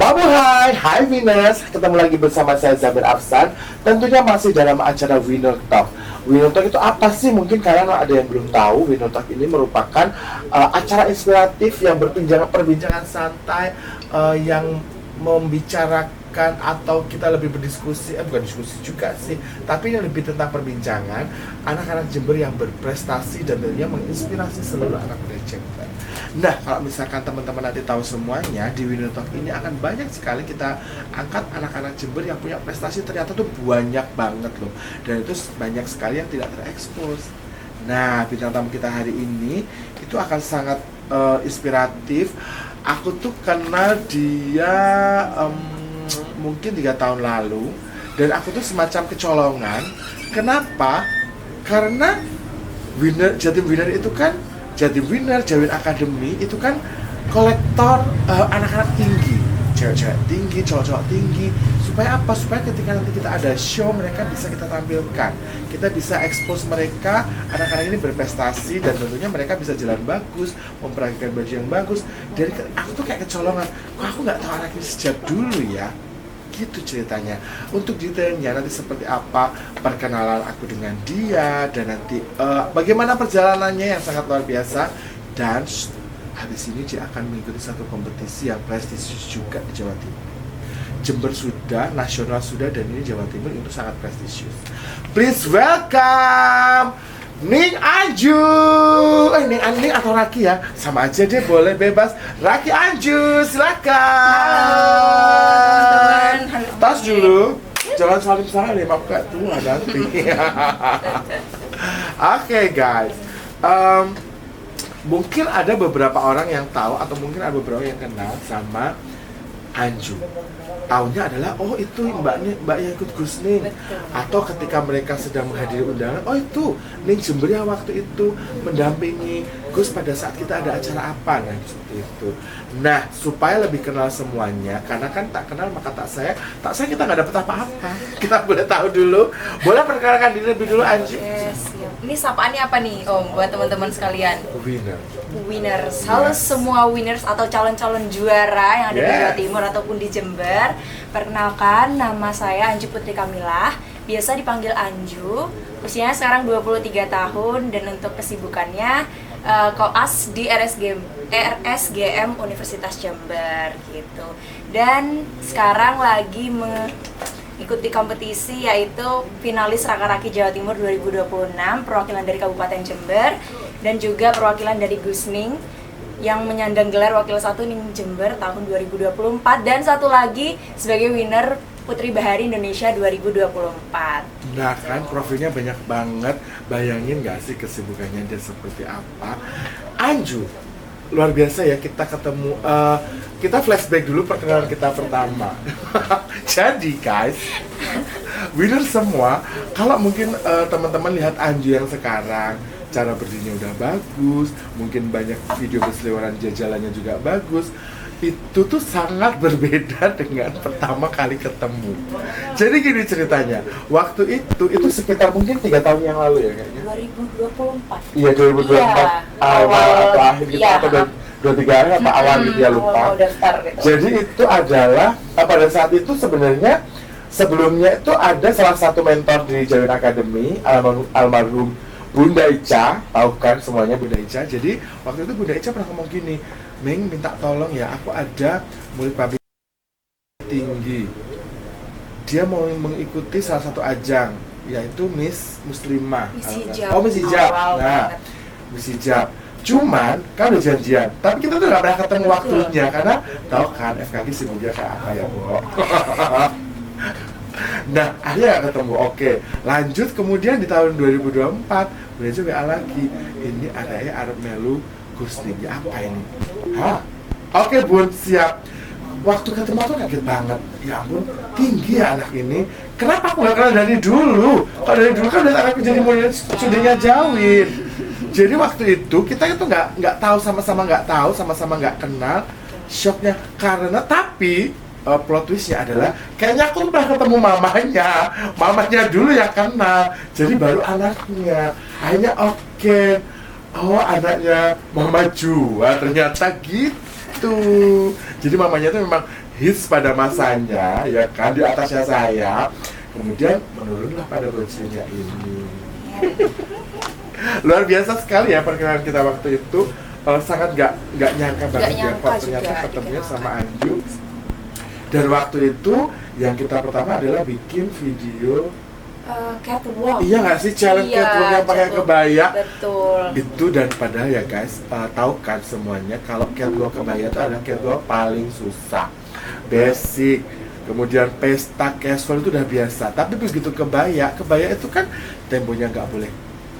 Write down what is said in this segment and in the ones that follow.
Hai Winners, ketemu lagi bersama saya Zabir Afsan. Tentunya masih dalam acara Winner Talk. Winner Talk itu apa sih? Mungkin kalian ada yang belum tahu. Winner Talk ini merupakan acara inspiratif yang perbincangan santai yang membicarakan atau kita lebih berdiskusi, bukan diskusi juga sih, tapi ini lebih tentang perbincangan anak-anak Jember yang berprestasi dan tentunya menginspirasi seluruh anak muda Jember. Nah, kalau misalkan teman-teman nanti tahu semuanya, di Winner Talk ini akan banyak sekali kita angkat anak-anak Jember yang punya prestasi, ternyata tuh banyak banget loh, dan itu banyak sekali yang tidak terekspos. Nah, bintang tamu kita hari ini itu akan sangat inspiratif. Aku tuh kenal dia mungkin 3 tahun lalu, dan aku tuh semacam kecolongan. Kenapa? Karena Jatim Winner itu kan, Jatim Winner, Jawin Academy itu kan kolektor anak-anak tinggi, cewek-cewek tinggi, cowok-cowok tinggi. Supaya apa? Supaya ketika nanti kita ada show, mereka bisa kita tampilkan, kita bisa expose mereka, anak-anak ini berprestasi, dan tentunya mereka bisa jalan bagus, memperagakan baju yang bagus. Dari aku tuh kayak kecolongan, kok aku nggak tahu anak ini sejak dulu ya. Gitu ceritanya. Untuk detailnya nanti seperti apa perkenalan aku dengan dia, dan nanti bagaimana perjalanannya yang sangat luar biasa. Dan habis ini dia akan mengikuti satu kompetisi yang prestisius juga di Jawa Timur. Jember sudah, nasional sudah, dan ini Jawa Timur itu sangat prestisius. Please welcome Ning Anju. Ning atau Raki ya, sama aja deh, boleh bebas. Raki Anju, silakan. Halo, Tas dulu, jangan salim-salim, aku gak tua nanti. Oke guys, mungkin ada beberapa orang yang tahu, atau mungkin ada beberapa yang kenal sama Anju. Taunya adalah, oh itu mbaknya ikut Gus Ning. Atau ketika mereka sedang menghadiri undangan, oh itu Ning Jember yang waktu itu mendampingi Gus pada saat kita ada acara apa, nah seperti itu. Nah, supaya lebih kenal semuanya, karena kan tak kenal maka tak sayang kita nggak dapat apa-apa. Kita boleh tahu dulu, boleh perkenalkan diri lebih dulu, Anju. Yes, ini sapaannya apa nih Om buat teman-teman sekalian? Winners. Halo semua winners atau calon-calon juara yang ada di Jawa Timur ataupun di Jember. Perkenalkan, nama saya Anju Putri Kamilah, biasa dipanggil Anju. Usianya sekarang 23 tahun, dan untuk kesibukannya koas di RSGM Universitas Jember gitu. Dan sekarang lagi mengikuti kompetisi, yaitu finalis Raka-Raki Jawa Timur 2026, perwakilan dari Kabupaten Jember, dan juga perwakilan dari Gus Ning yang menyandang gelar Wakil 1 Ning Jember tahun 2024, dan satu lagi sebagai winner Putri Bahari Indonesia 2024. Nah kan profilnya banyak banget, bayangin gak sih kesibukannya dia seperti apa. Anju, luar biasa ya kita ketemu. Kita flashback dulu perkenalan kita pertama. Jadi guys, winner semua, kalau mungkin teman-teman lihat Anju yang sekarang, cara berdirinya udah bagus, mungkin banyak video berseliweran jajalannya juga bagus. Itu tuh sangat berbeda dengan pertama kali ketemu. Jadi gini ceritanya, waktu itu sekitar mungkin 3 tahun yang lalu ya kayaknya. 2024. Iya 2024. Iya, awal atau akhir gitu, iya, atau 23 hari atau awal gitu ya, lupa. Daftar, gitu. Jadi itu adalah pada saat itu sebenarnya sebelumnya itu ada salah satu mentor di Jawin Academy, almarhum Bunda Ica, tahu kan semuanya Bunda Ica. Jadi waktu itu Bunda Ica pernah ngomong gini, Ming minta tolong ya, aku ada murid publik tinggi, dia mau mengikuti salah satu ajang, yaitu Miss Muslimah. Miss Hijab. Oh, Miss Hijab. Wow, Nah, Miss Hijab. Cuman kan udah janjian, tapi kita tuh nggak pernah ketemu waktunya, karena tahu kan FKG sibuknya kayak apa ya, Bu. Nah, akhirnya gak ketemu. Oke, lanjut kemudian di tahun 2024 Bunda Ica WA lagi, ini adanya Arab Melu Gus Ning, ya apa ini? Hah? Oke Bun, siap. Waktu ketemu tuh kaget banget. Ya ampun, tinggi ya anak ini. Kenapa aku gak kenal dari dulu? Kalau dari dulu kan udah anakku jadi murid studinya Jawin. Jadi waktu itu kita itu nggak tahu, sama-sama nggak kenal. Shocknya karena, tapi plot twistnya adalah kayaknya aku pernah ketemu mamanya dulu yang kenal, jadi baru anaknya. Akhirnya oke, oh anaknya Mama Jua ternyata gitu. Jadi mamanya itu memang hits pada masanya, ya kan, di atasnya saya. Kemudian menurunlah pada bajunya ini. Luar biasa sekali ya perkenalan kita waktu itu. Sangat nggak nyangka banget ya kok ternyata ketemunya sama Anju. Dan waktu itu yang kita pertama adalah bikin video catwalk. iya nggak sih, challenge Iya, catwalk yang pakai catwalk. kebaya. Betul. Itu dan padahal ya guys, tahu kan semuanya kalau catwalk kebaya itu adalah catwalk paling susah, basic. Kemudian pesta casual itu udah biasa, tapi begitu kebaya itu kan temponya nggak boleh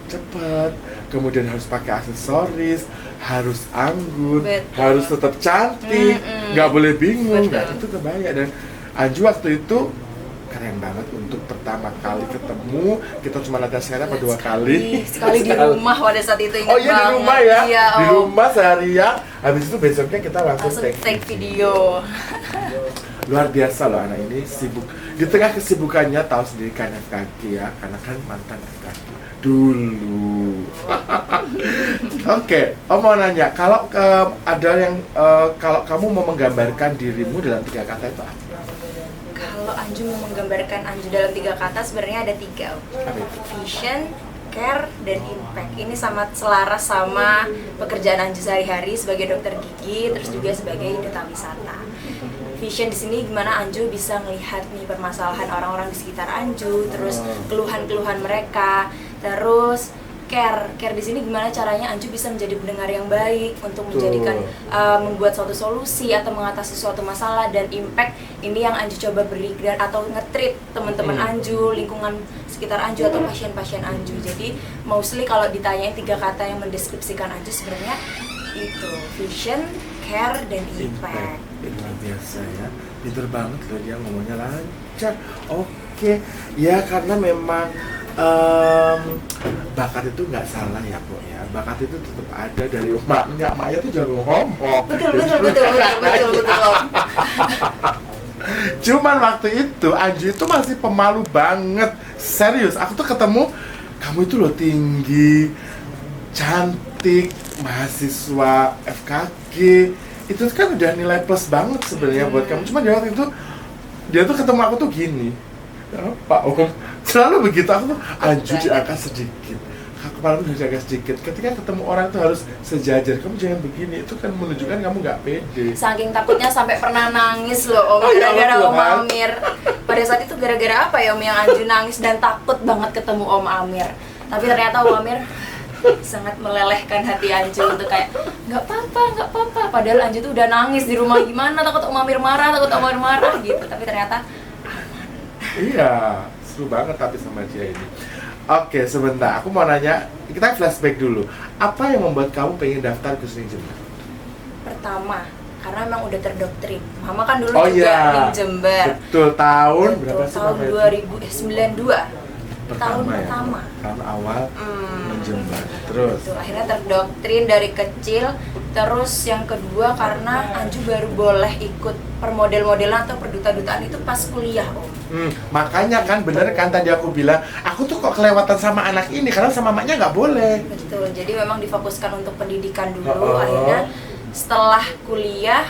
cepet, kemudian harus pakai aksesoris, harus anggun, Betul. harus tetap cantik, nggak boleh bingung. Betul. Nah itu kebaya, dan Anju waktu itu keren banget untuk pertama kali ketemu. Kita cuma ada sekali apa 2 kali? Sekali di rumah pada saat itu, ingat Oh iya, di banget. rumah ya, Iya, di Om. rumah seharian. Habis itu besoknya kita langsung take video. Luar biasa loh anak ini, sibuk. Di tengah kesibukannya tahu sendiri kan FKG ya, karena kan mantan FKG dulu. Oke, Om mau nanya, kalau ada yang kalau kamu mau menggambarkan dirimu dalam 3 kata itu apa? Kalau Anju mau menggambarkan Anju dalam 3 kata, sebenarnya ada 3. Apa itu? Vision, care, dan impact. Ini sangat selaras sama pekerjaan Anju sehari-hari sebagai dokter gigi, terus juga sebagai duta wisata. Vision di sini gimana Anju bisa melihat nih permasalahan orang-orang di sekitar Anju, terus keluhan-keluhan mereka, terus care di sini gimana caranya Anju bisa menjadi pendengar yang baik untuk menjadikan membuat suatu solusi atau mengatasi suatu masalah. Dan impact ini yang Anju coba berikan atau nge-treat teman-teman Anju, lingkungan sekitar Anju atau pasien-pasien Anju. Jadi mostly kalau ditanyain 3 kata yang mendeskripsikan Anju sebenarnya itu vision, care, dan impact. Luar biasa ya, pinter banget loh dia, ngomongnya lancar. Oke, ya karena memang bakat itu nggak salah ya Bu ya, bakat itu tetap ada dari emaknya tuh jangan ngomong. Betul. Cuman waktu itu Anju itu masih pemalu banget, serius. Aku tuh ketemu kamu itu loh tinggi, cantik, mahasiswa FKG, itu kan udah nilai plus banget sebenarnya buat kamu. Cuma dia waktu itu dia tuh ketemu aku tuh gini, Pak Om, selalu begitu. Aku tuh Anju diangkat sedikit, kepala udah diangkat sedikit. Ketika ketemu orang tuh harus sejajar. Kamu jangan begini, itu kan menunjukkan kamu nggak pede. Saking takutnya sampai pernah nangis loh Om, Oh, ya gara-gara Allah, Om Tuhan. Amir. Pada saat itu gara-gara apa ya Om yang Anju nangis dan takut banget ketemu Om Amir. Tapi ternyata Om Amir sangat melelehkan hati Anju untuk kayak nggak apa-apa. Padahal Anju tuh udah nangis di rumah, gimana takut Om Amir marah gitu. Tapi ternyata Iya, seru banget tapi sama dia ini. Oke, sebentar, aku mau nanya, kita flashback dulu. Apa yang membuat kamu pengen daftar Gusning Jember? pertama karena emang udah terdoktrin. Mama kan dulu Oh juga iya, di Jember. betul, tahun Betul, berapa sih tahun Mama itu? 2092. Tahun Ya, pertama. tahun awal menjember. Terus Betul, akhirnya terdoktrin dari kecil. Terus yang kedua karena Anju baru boleh ikut permodel-modelan atau perduta-dutaan itu pas kuliah Om. makanya kan bener kan tadi aku bilang, aku tuh kok kelewatan sama anak ini karena sama maknya nggak boleh. Betul, jadi memang difokuskan untuk pendidikan dulu. Oh. Akhirnya setelah kuliah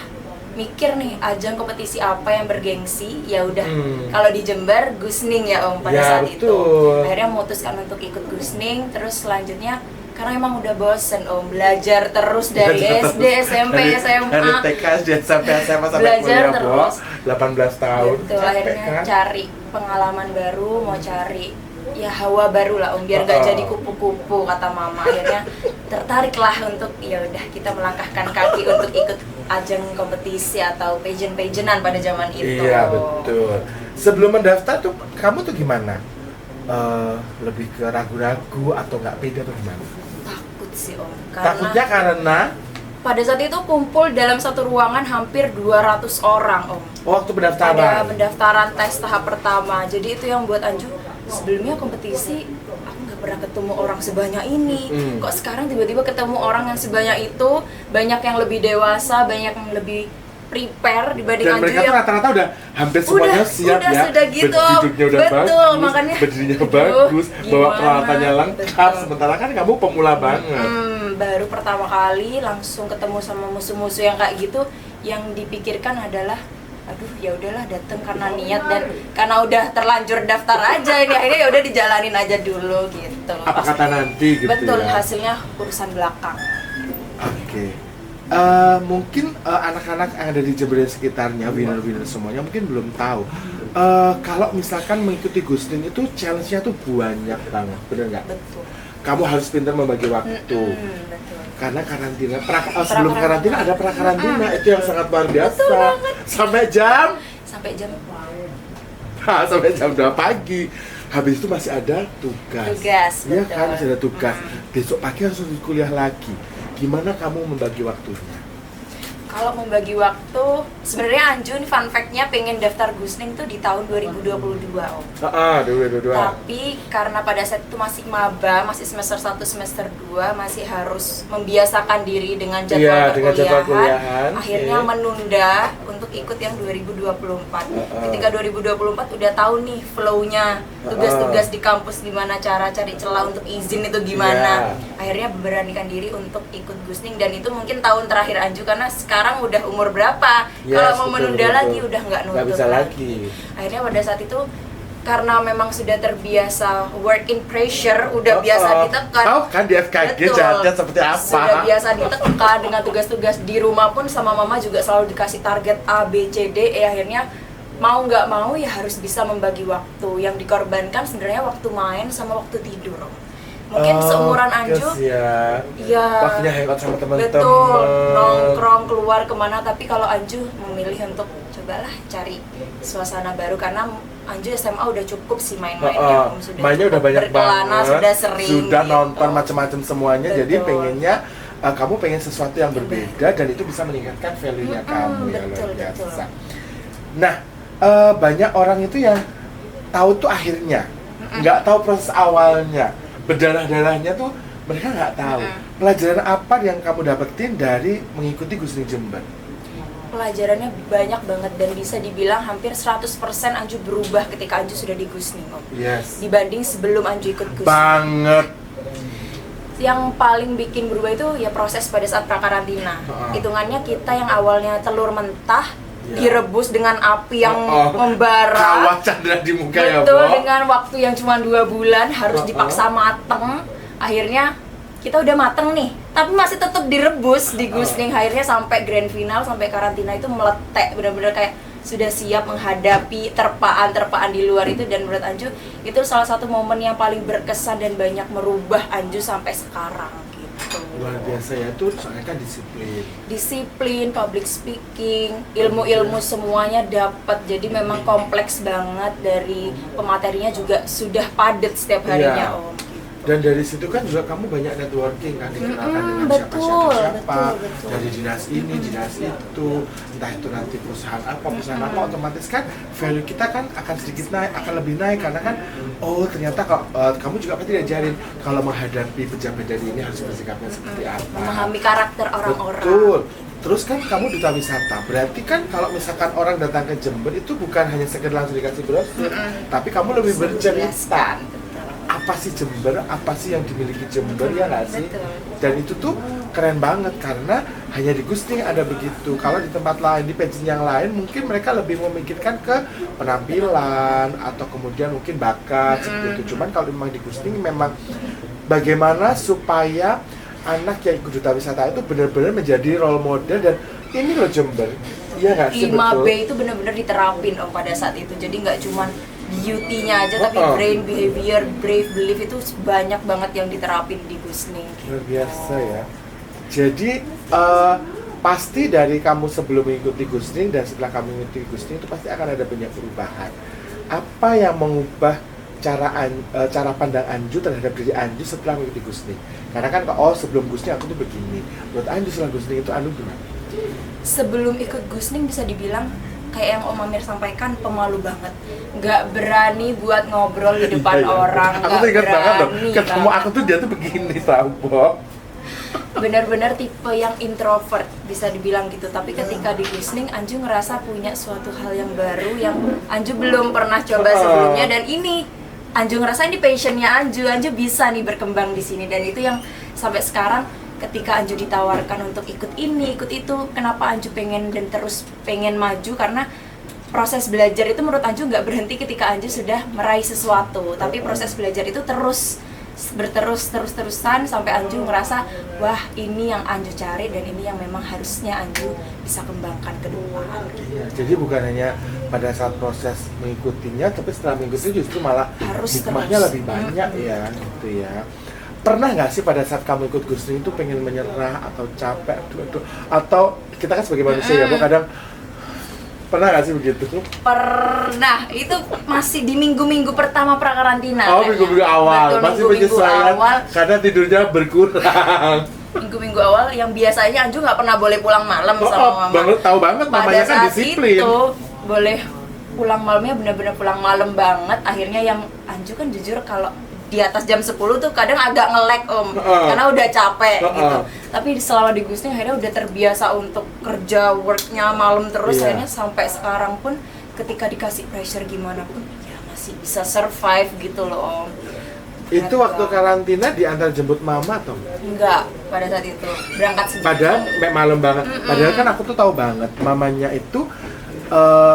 mikir nih ajang kompetisi apa yang bergengsi, ya udah kalau di Jember Gusning ya Om pada Ya, saat betul. itu. Akhirnya memutuskan untuk ikut Gusning, terus selanjutnya karena emang udah bosen Om belajar terus dari SD, SMP, dari SMA. TK, SD, SMP, SMA sampai Belajar kuliah, terus. 18 tahun. Betul, Capek akhirnya kan? cari pengalaman baru, mau cari ya hawa baru lah Om, biar nggak jadi kupu-kupu kata Mama. Akhirnya tertariklah untuk ya udah kita melangkahkan kaki untuk ikut ajang kompetisi atau pageant-pageantan pada zaman itu. Iya, betul. Sebelum mendaftar tuh kamu tuh gimana? Lebih ke ragu-ragu atau nggak pede atau gimana? Takut sih Om, Takutnya karena pada saat itu kumpul dalam satu ruangan hampir 200 orang Om. waktu pendaftaran. Ada pendaftaran tes tahap pertama. Jadi itu yang buat Anju, sebelumnya kompetisi aku nggak pernah ketemu orang sebanyak ini. Kok sekarang tiba-tiba ketemu orang yang sebanyak itu, banyak yang lebih dewasa, banyak yang lebih prepare dibanding Dan Anju mereka tuh yang rata-rata udah hampir semuanya siap udah ya. sudah gitu. Berduduknya udah Betul, bagus, makanya, berdirinya aduh, bagus, bawa gimana? peralatannya lengkap. Betul. Sementara kan kamu pemula banget. Baru pertama kali langsung ketemu sama musuh-musuh yang kayak gitu, yang dipikirkan adalah aduh ya udahlah datang karena niat dan karena udah terlanjur daftar aja ini, akhirnya ya udah dijalanin aja dulu gitu. Apa kata nanti gitu. Betul, ya? hasilnya urusan belakang. Oke. Mungkin anak-anak yang ada di Jember dan sekitarnya, winner-winner semuanya mungkin belum tahu. Kalau misalkan mengikuti Gusling itu challenge-nya tuh banyak banget, bener nggak? Betul. Kamu harus pintar membagi waktu. Betul. Karena karantina, sebelum karantina ada pra-karantina, itu yang sangat luar biasa. Sampai jam? Sampai jam Sampai jam 2 pagi. Habis itu masih ada tugas. Iya betul. kan, masih ada tugas. Besok pagi harus kuliah lagi. Gimana kamu membagi waktunya? Kalau membagi waktu, sebenarnya Anju nih fun fact-nya pengen daftar Gusling tuh di tahun 2022 Om. 2022. Tapi karena pada saat itu masih maba, masih semester 1, semester 2, masih harus membiasakan diri dengan jadwal Iya, dengan jadwal perkuliahan. kuliahan. Akhirnya Oke. menunda untuk ikut yang 2024. Ketika 2024 udah tahu nih flow-nya, tugas-tugas di kampus gimana, cara cari celah untuk izin itu gimana. Akhirnya beranikan diri untuk ikut Gusling dan itu mungkin tahun terakhir Anju karena sekarang udah umur berapa? Yes, Kalau mau betul, menunda betul. lagi udah nggak Nggak nuntut bisa lagi. Akhirnya pada saat itu karena memang sudah terbiasa work in pressure, udah biasa ditekan. Tahu kan di FKG Betul. jahatnya seperti apa? Sudah biasa ditekan dengan tugas-tugas di rumah pun sama mama juga selalu dikasih target A, B, C, D, E. Akhirnya mau nggak mau ya harus bisa membagi waktu. Yang dikorbankan sebenarnya waktu main sama waktu tidur. Mungkin seumuran Anju, ya. ya Waktunya hangout sama teman-teman. betul, nongkrong keluar kemana. Tapi kalau Anju memilih untuk cobalah cari suasana baru karena Anju SMA udah cukup sih main-mainnya. Mainnya udah banyak berkelana, banget. sudah sering Sudah gitu. nonton macam-macam semuanya. Jadi Betul. pengennya kamu pengen sesuatu yang berbeda dan itu bisa meningkatkan value-nya kamu yang luar betul, biasa. Nah, banyak orang itu yang tahu tuh akhirnya, nggak tahu proses awalnya, berdarah-darahnya tuh mereka nggak tahu. Pelajaran apa yang kamu dapetin dari mengikuti Gusling Jember? Pelajarannya banyak banget dan bisa dibilang hampir 100% Anju berubah ketika Anju sudah di Gusling, Om. Yes. Dibanding sebelum Anju ikut Gusling. Banget. Yang paling bikin berubah itu ya proses pada saat prakarantina. Hitungannya kita yang awalnya telur mentah direbus dengan api yang membara. Kawat Chandra di muka ya, Betul, Bo. dengan waktu yang cuma 2 bulan harus dipaksa mateng. Akhirnya kita udah mateng nih, tapi masih tetap direbus di Gusling. Akhirnya sampai grand final, sampai karantina itu meletek, benar-benar kayak sudah siap menghadapi terpaan-terpaan di luar itu. Dan menurut Anju itu salah satu momen yang paling berkesan dan banyak merubah Anju sampai sekarang gitu. Luar biasa ya, tuh soalnya kan Disiplin, public speaking, ilmu-ilmu semuanya dapat. Jadi memang kompleks banget, dari pematerinya juga sudah padat setiap harinya, Iya. Om. Dan dari situ kan juga kamu banyak networking kan, dikenalkan dengan betul, siapa-siapa, betul. dari dinas ini, dinas itu, entah itu nanti perusahaan apa, otomatis kan value kita kan akan sedikit naik, akan lebih naik karena kan oh ternyata kamu juga pasti diajarin kalau menghadapi pejabat dari ini harus bersikapnya seperti apa. Memahami karakter orang-orang. Betul. Terus kan kamu duta wisata, berarti kan kalau misalkan orang datang ke Jember itu bukan hanya sekedar langsung dikasih brosur, tapi kamu lebih bercerita. Apa sih Jember, apa sih yang dimiliki Jember, ya nggak sih? Betul. Dan itu tuh keren banget karena hanya di Gusling ada begitu. Kalau di tempat lain, di pageant yang lain mungkin mereka lebih memikirkan ke penampilan atau kemudian mungkin bakat seperti itu. Cuman kalau memang di Gusling memang bagaimana supaya anak yang ikut duta wisata itu benar-benar menjadi role model dan ini loh Jember. Iya nggak sih? 5B Betul. itu benar-benar diterapin, Om, pada saat itu. Jadi nggak cuman beauty-nya aja, tapi brain, behavior, brave, belief itu banyak banget yang diterapin di Gusling. Luar biasa ya. Jadi pasti dari kamu sebelum mengikuti Gusling dan setelah kamu mengikuti Gusling itu pasti akan ada banyak perubahan. Apa yang mengubah cara pandang Anju terhadap diri Anju setelah mengikuti Gusling? Karena kan sebelum Gusling aku tuh begini. Menurut Anju setelah Gusling itu Anju gimana? Sebelum ikut Gusling bisa dibilang kayak yang Om Amir sampaikan, pemalu banget, nggak berani buat ngobrol di depan Iya, iya. orang, Aku nggak tuh ingat banget loh, berani ketemu banget. aku tuh dia tuh begini Sambo. Benar-benar tipe yang introvert bisa dibilang gitu. Tapi ketika di Gusling, Anju ngerasa punya suatu hal yang baru yang Anju belum pernah coba sebelumnya, dan ini Anju ngerasa ini passionnya Anju bisa nih berkembang di sini. Dan itu yang sampai sekarang ketika Anju ditawarkan untuk ikut ini, ikut itu, kenapa Anju pengen dan terus pengen maju, karena proses belajar itu menurut Anju nggak berhenti ketika Anju sudah meraih sesuatu, tapi proses belajar itu terus-terusan sampai Anju ngerasa wah ini yang Anju cari dan ini yang memang harusnya Anju bisa kembangkan ke depan. Iya, jadi bukan hanya pada saat proses mengikutinya, tapi setelah mengikuti justru malah hikmahnya lebih banyak ya, gitu ya. Pernah nggak sih pada saat kamu ikut Gusning itu pengen menyerah atau capek, atau kita kan sebagai manusia ya, Bu, kadang pernah nggak sih begitu? Pernah, itu masih di minggu-minggu pertama pra-karantina. Oh, minggu-minggu awal, betul, masih minggu-minggu penyesuaian awal. karena tidurnya berkurang. Minggu-minggu awal yang biasanya Anju nggak pernah boleh pulang malam sama mama. Banget, tahu banget, Pada mamanya kan saat disiplin. itu boleh pulang malamnya benar-benar pulang malam banget. Akhirnya yang Anju kan jujur kalau di atas jam 10 tuh kadang agak nge-lag karena udah capek gitu. Tapi selama di Gusning akhirnya udah terbiasa untuk kerja worknya malam terus. Akhirnya sampai sekarang pun ketika dikasih pressure gimana pun ya masih bisa survive gitu loh Om. Itu waktu karantina diantar jemput mama atau enggak? Pada saat itu berangkat sendiri. padahal malam banget. Padahal kan aku tuh tahu banget mamanya itu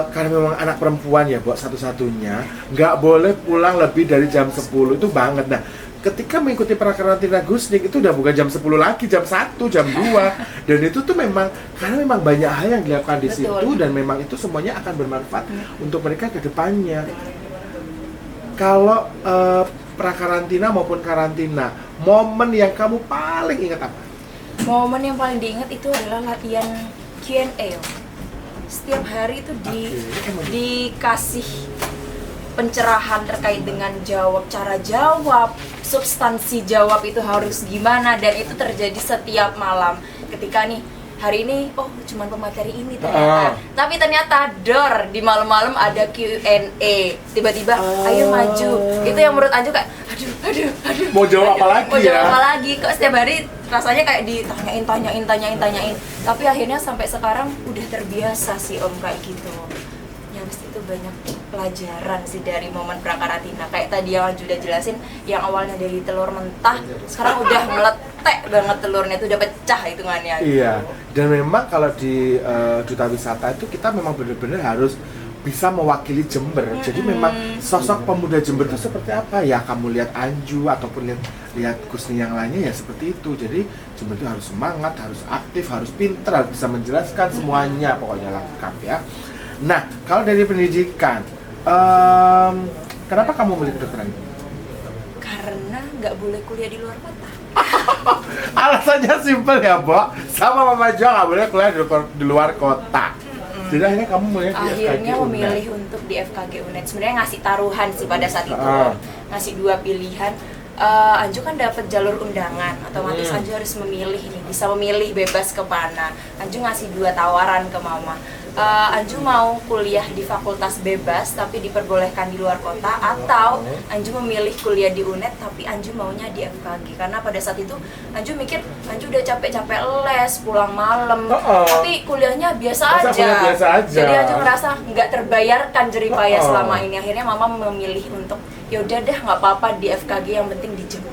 karena memang anak perempuan ya, buat satu-satunya nggak boleh pulang lebih dari jam 10 itu banget. Nah, ketika mengikuti pra-karantina Gusning itu udah bukan jam 10 lagi, jam 1, jam 2 dan itu tuh memang karena memang banyak hal yang dilakukan di situ dan memang itu semuanya akan bermanfaat untuk mereka ke depannya. Kalau pra-karantina maupun karantina, momen yang kamu paling ingat apa? Momen yang paling diingat itu adalah latihan Q&A. Setiap hari itu dikasih pencerahan terkait dengan cara jawab, substansi jawab itu harus gimana, dan itu terjadi setiap malam. Ketika nih hari ini cuman pemateri ini ternyata, tapi ternyata di malam-malam ada Q&A, tiba-tiba ayo maju. Itu yang menurut Anju kayak aduh Mau jawab apa lagi mau ya? jawab apa lagi, kok setiap hari rasanya kayak ditanyain. Tapi akhirnya sampai sekarang udah terbiasa sih Om kayak gitu. Yang itu banyak pelajaran sih dari momen pra-karantina. Kayak tadi yang Anju udah jelasin, yang awalnya dari telur mentah sekarang udah meletek banget telurnya, itu udah pecah hitungannya. Iya, dan memang kalau di Duta Wisata itu kita memang benar-benar harus bisa mewakili Jember. Jadi memang sosok pemuda Jember itu seperti apa ya? Kamu lihat Anju ataupun lihat Gusning yang lainnya ya seperti itu. Jadi Jember itu harus semangat, harus aktif, harus pintar, harus bisa menjelaskan semuanya, pokoknya lengkap ya. Nah, kalau dari pendidikan, kenapa kamu milih kedokteran? Karena nggak boleh kuliah di luar kota. Alasannya simpel ya, Bo. Sama Mama Jo nggak boleh kuliah di luar kota. Jadi akhirnya kamu milih di FKG Akhirnya UNED. memilih untuk di FKG UNED. Sebenarnya ngasih taruhan sih pada saat itu, ngasih 2 pilihan. Anju kan dapat jalur undangan, otomatis Anju harus memilih nih, bisa memilih bebas ke mana. Anju ngasih 2 tawaran ke Mama. Anju mau kuliah di fakultas bebas tapi diperbolehkan di luar kota, atau Anju memilih kuliah di UNED tapi Anju maunya di FKG. Karena pada saat itu Anju mikir Anju udah capek-capek les, pulang malam, tapi kuliahnya biasa aja. Jadi Anju ngerasa nggak terbayarkan jeripaya selama ini. Akhirnya Mama memilih untuk yaudah deh nggak apa-apa di FKG, yang penting di Jember.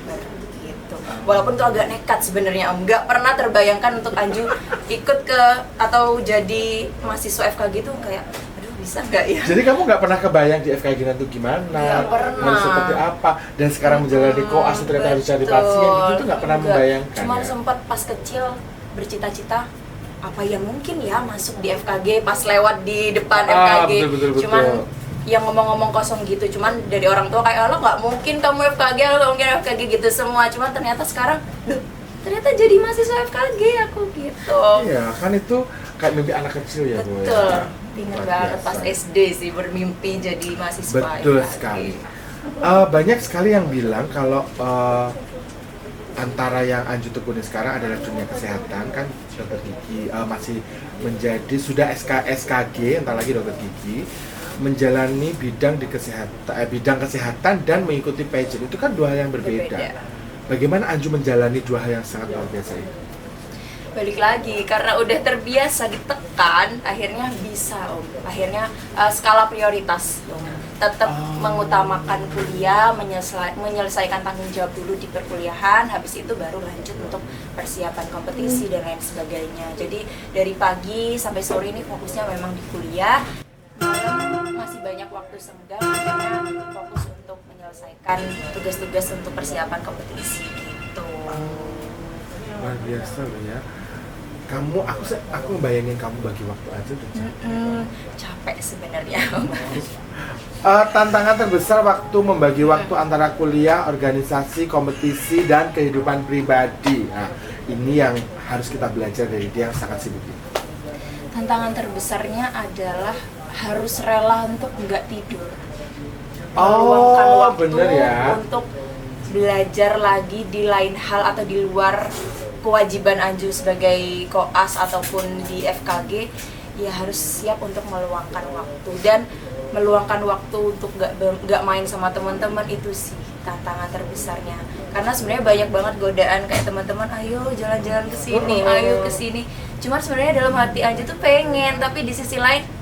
Walaupun itu agak nekat sebenarnya Om, nggak pernah terbayangkan untuk Anju ikut ke atau jadi mahasiswa FKG itu kayak aduh bisa nggak ya? Jadi kamu nggak pernah kebayang di FKG nanti gimana? Nggak pernah. Harus seperti apa? Dan sekarang menjalani koas ternyata harus jadi pasien, itu tuh nggak pernah membayangkan. Cuman ya? sempat pas kecil bercita-cita apa ya mungkin ya masuk di FKG, pas lewat di depan FKG. Betul. Cuman yang ngomong-ngomong kosong gitu, cuman dari orang tua kayak lo nggak mungkin kamu FKG, lo nggak mungkin FKG gitu semua. Cuman ternyata sekarang ternyata jadi mahasiswa FKG aku gitu. Iya, kan itu kayak mimpi anak kecil ya, Bu. Betul, Ya. ingat Luar banget biasa. pas SD sih bermimpi jadi mahasiswa Betul FKG. sekali. Banyak sekali yang bilang kalau antara yang Anju tekuni sekarang adalah dunia kesehatan, kan dokter gigi masih menjadi sudah SKG, entar lagi dokter gigi, menjalani bidang kesehatan dan mengikuti pageant, itu kan 2 hal yang berbeda. Bagaimana Anju menjalani 2 hal yang sangat luar biasa ini? Balik lagi, karena udah terbiasa ditekan, akhirnya bisa Om. Akhirnya skala prioritas tetap mengutamakan kuliah, menyelesaikan tanggung jawab dulu di perkuliahan, habis itu baru lanjut untuk persiapan kompetisi dan lain sebagainya. Jadi dari pagi sampai sore ini fokusnya memang di kuliah. banyak waktu senggang akhirnya fokus untuk menyelesaikan tugas-tugas untuk persiapan kompetisi gitu. Luar biasa loh ya. Aku ngebayangin kamu bagi waktu aja udah capek. Capek sebenarnya. Tantangan terbesar waktu membagi waktu antara kuliah, organisasi, kompetisi, dan kehidupan pribadi. Nah, ini yang harus kita belajar dari dia yang sangat sibuk ini. Tantangan terbesarnya adalah harus rela untuk nggak tidur. Oh, Meluangkan waktu bener ya. untuk belajar lagi di lain hal atau di luar kewajiban Anju sebagai koas ataupun di FKG, ya harus siap untuk meluangkan waktu dan meluangkan waktu untuk nggak main sama teman-teman. Itu sih tantangan terbesarnya, karena sebenarnya banyak banget godaan kayak teman-teman, ayo jalan-jalan ke sini, ayo ke sini. Cuman sebenarnya dalam hati Anju tuh pengen, tapi di sisi lain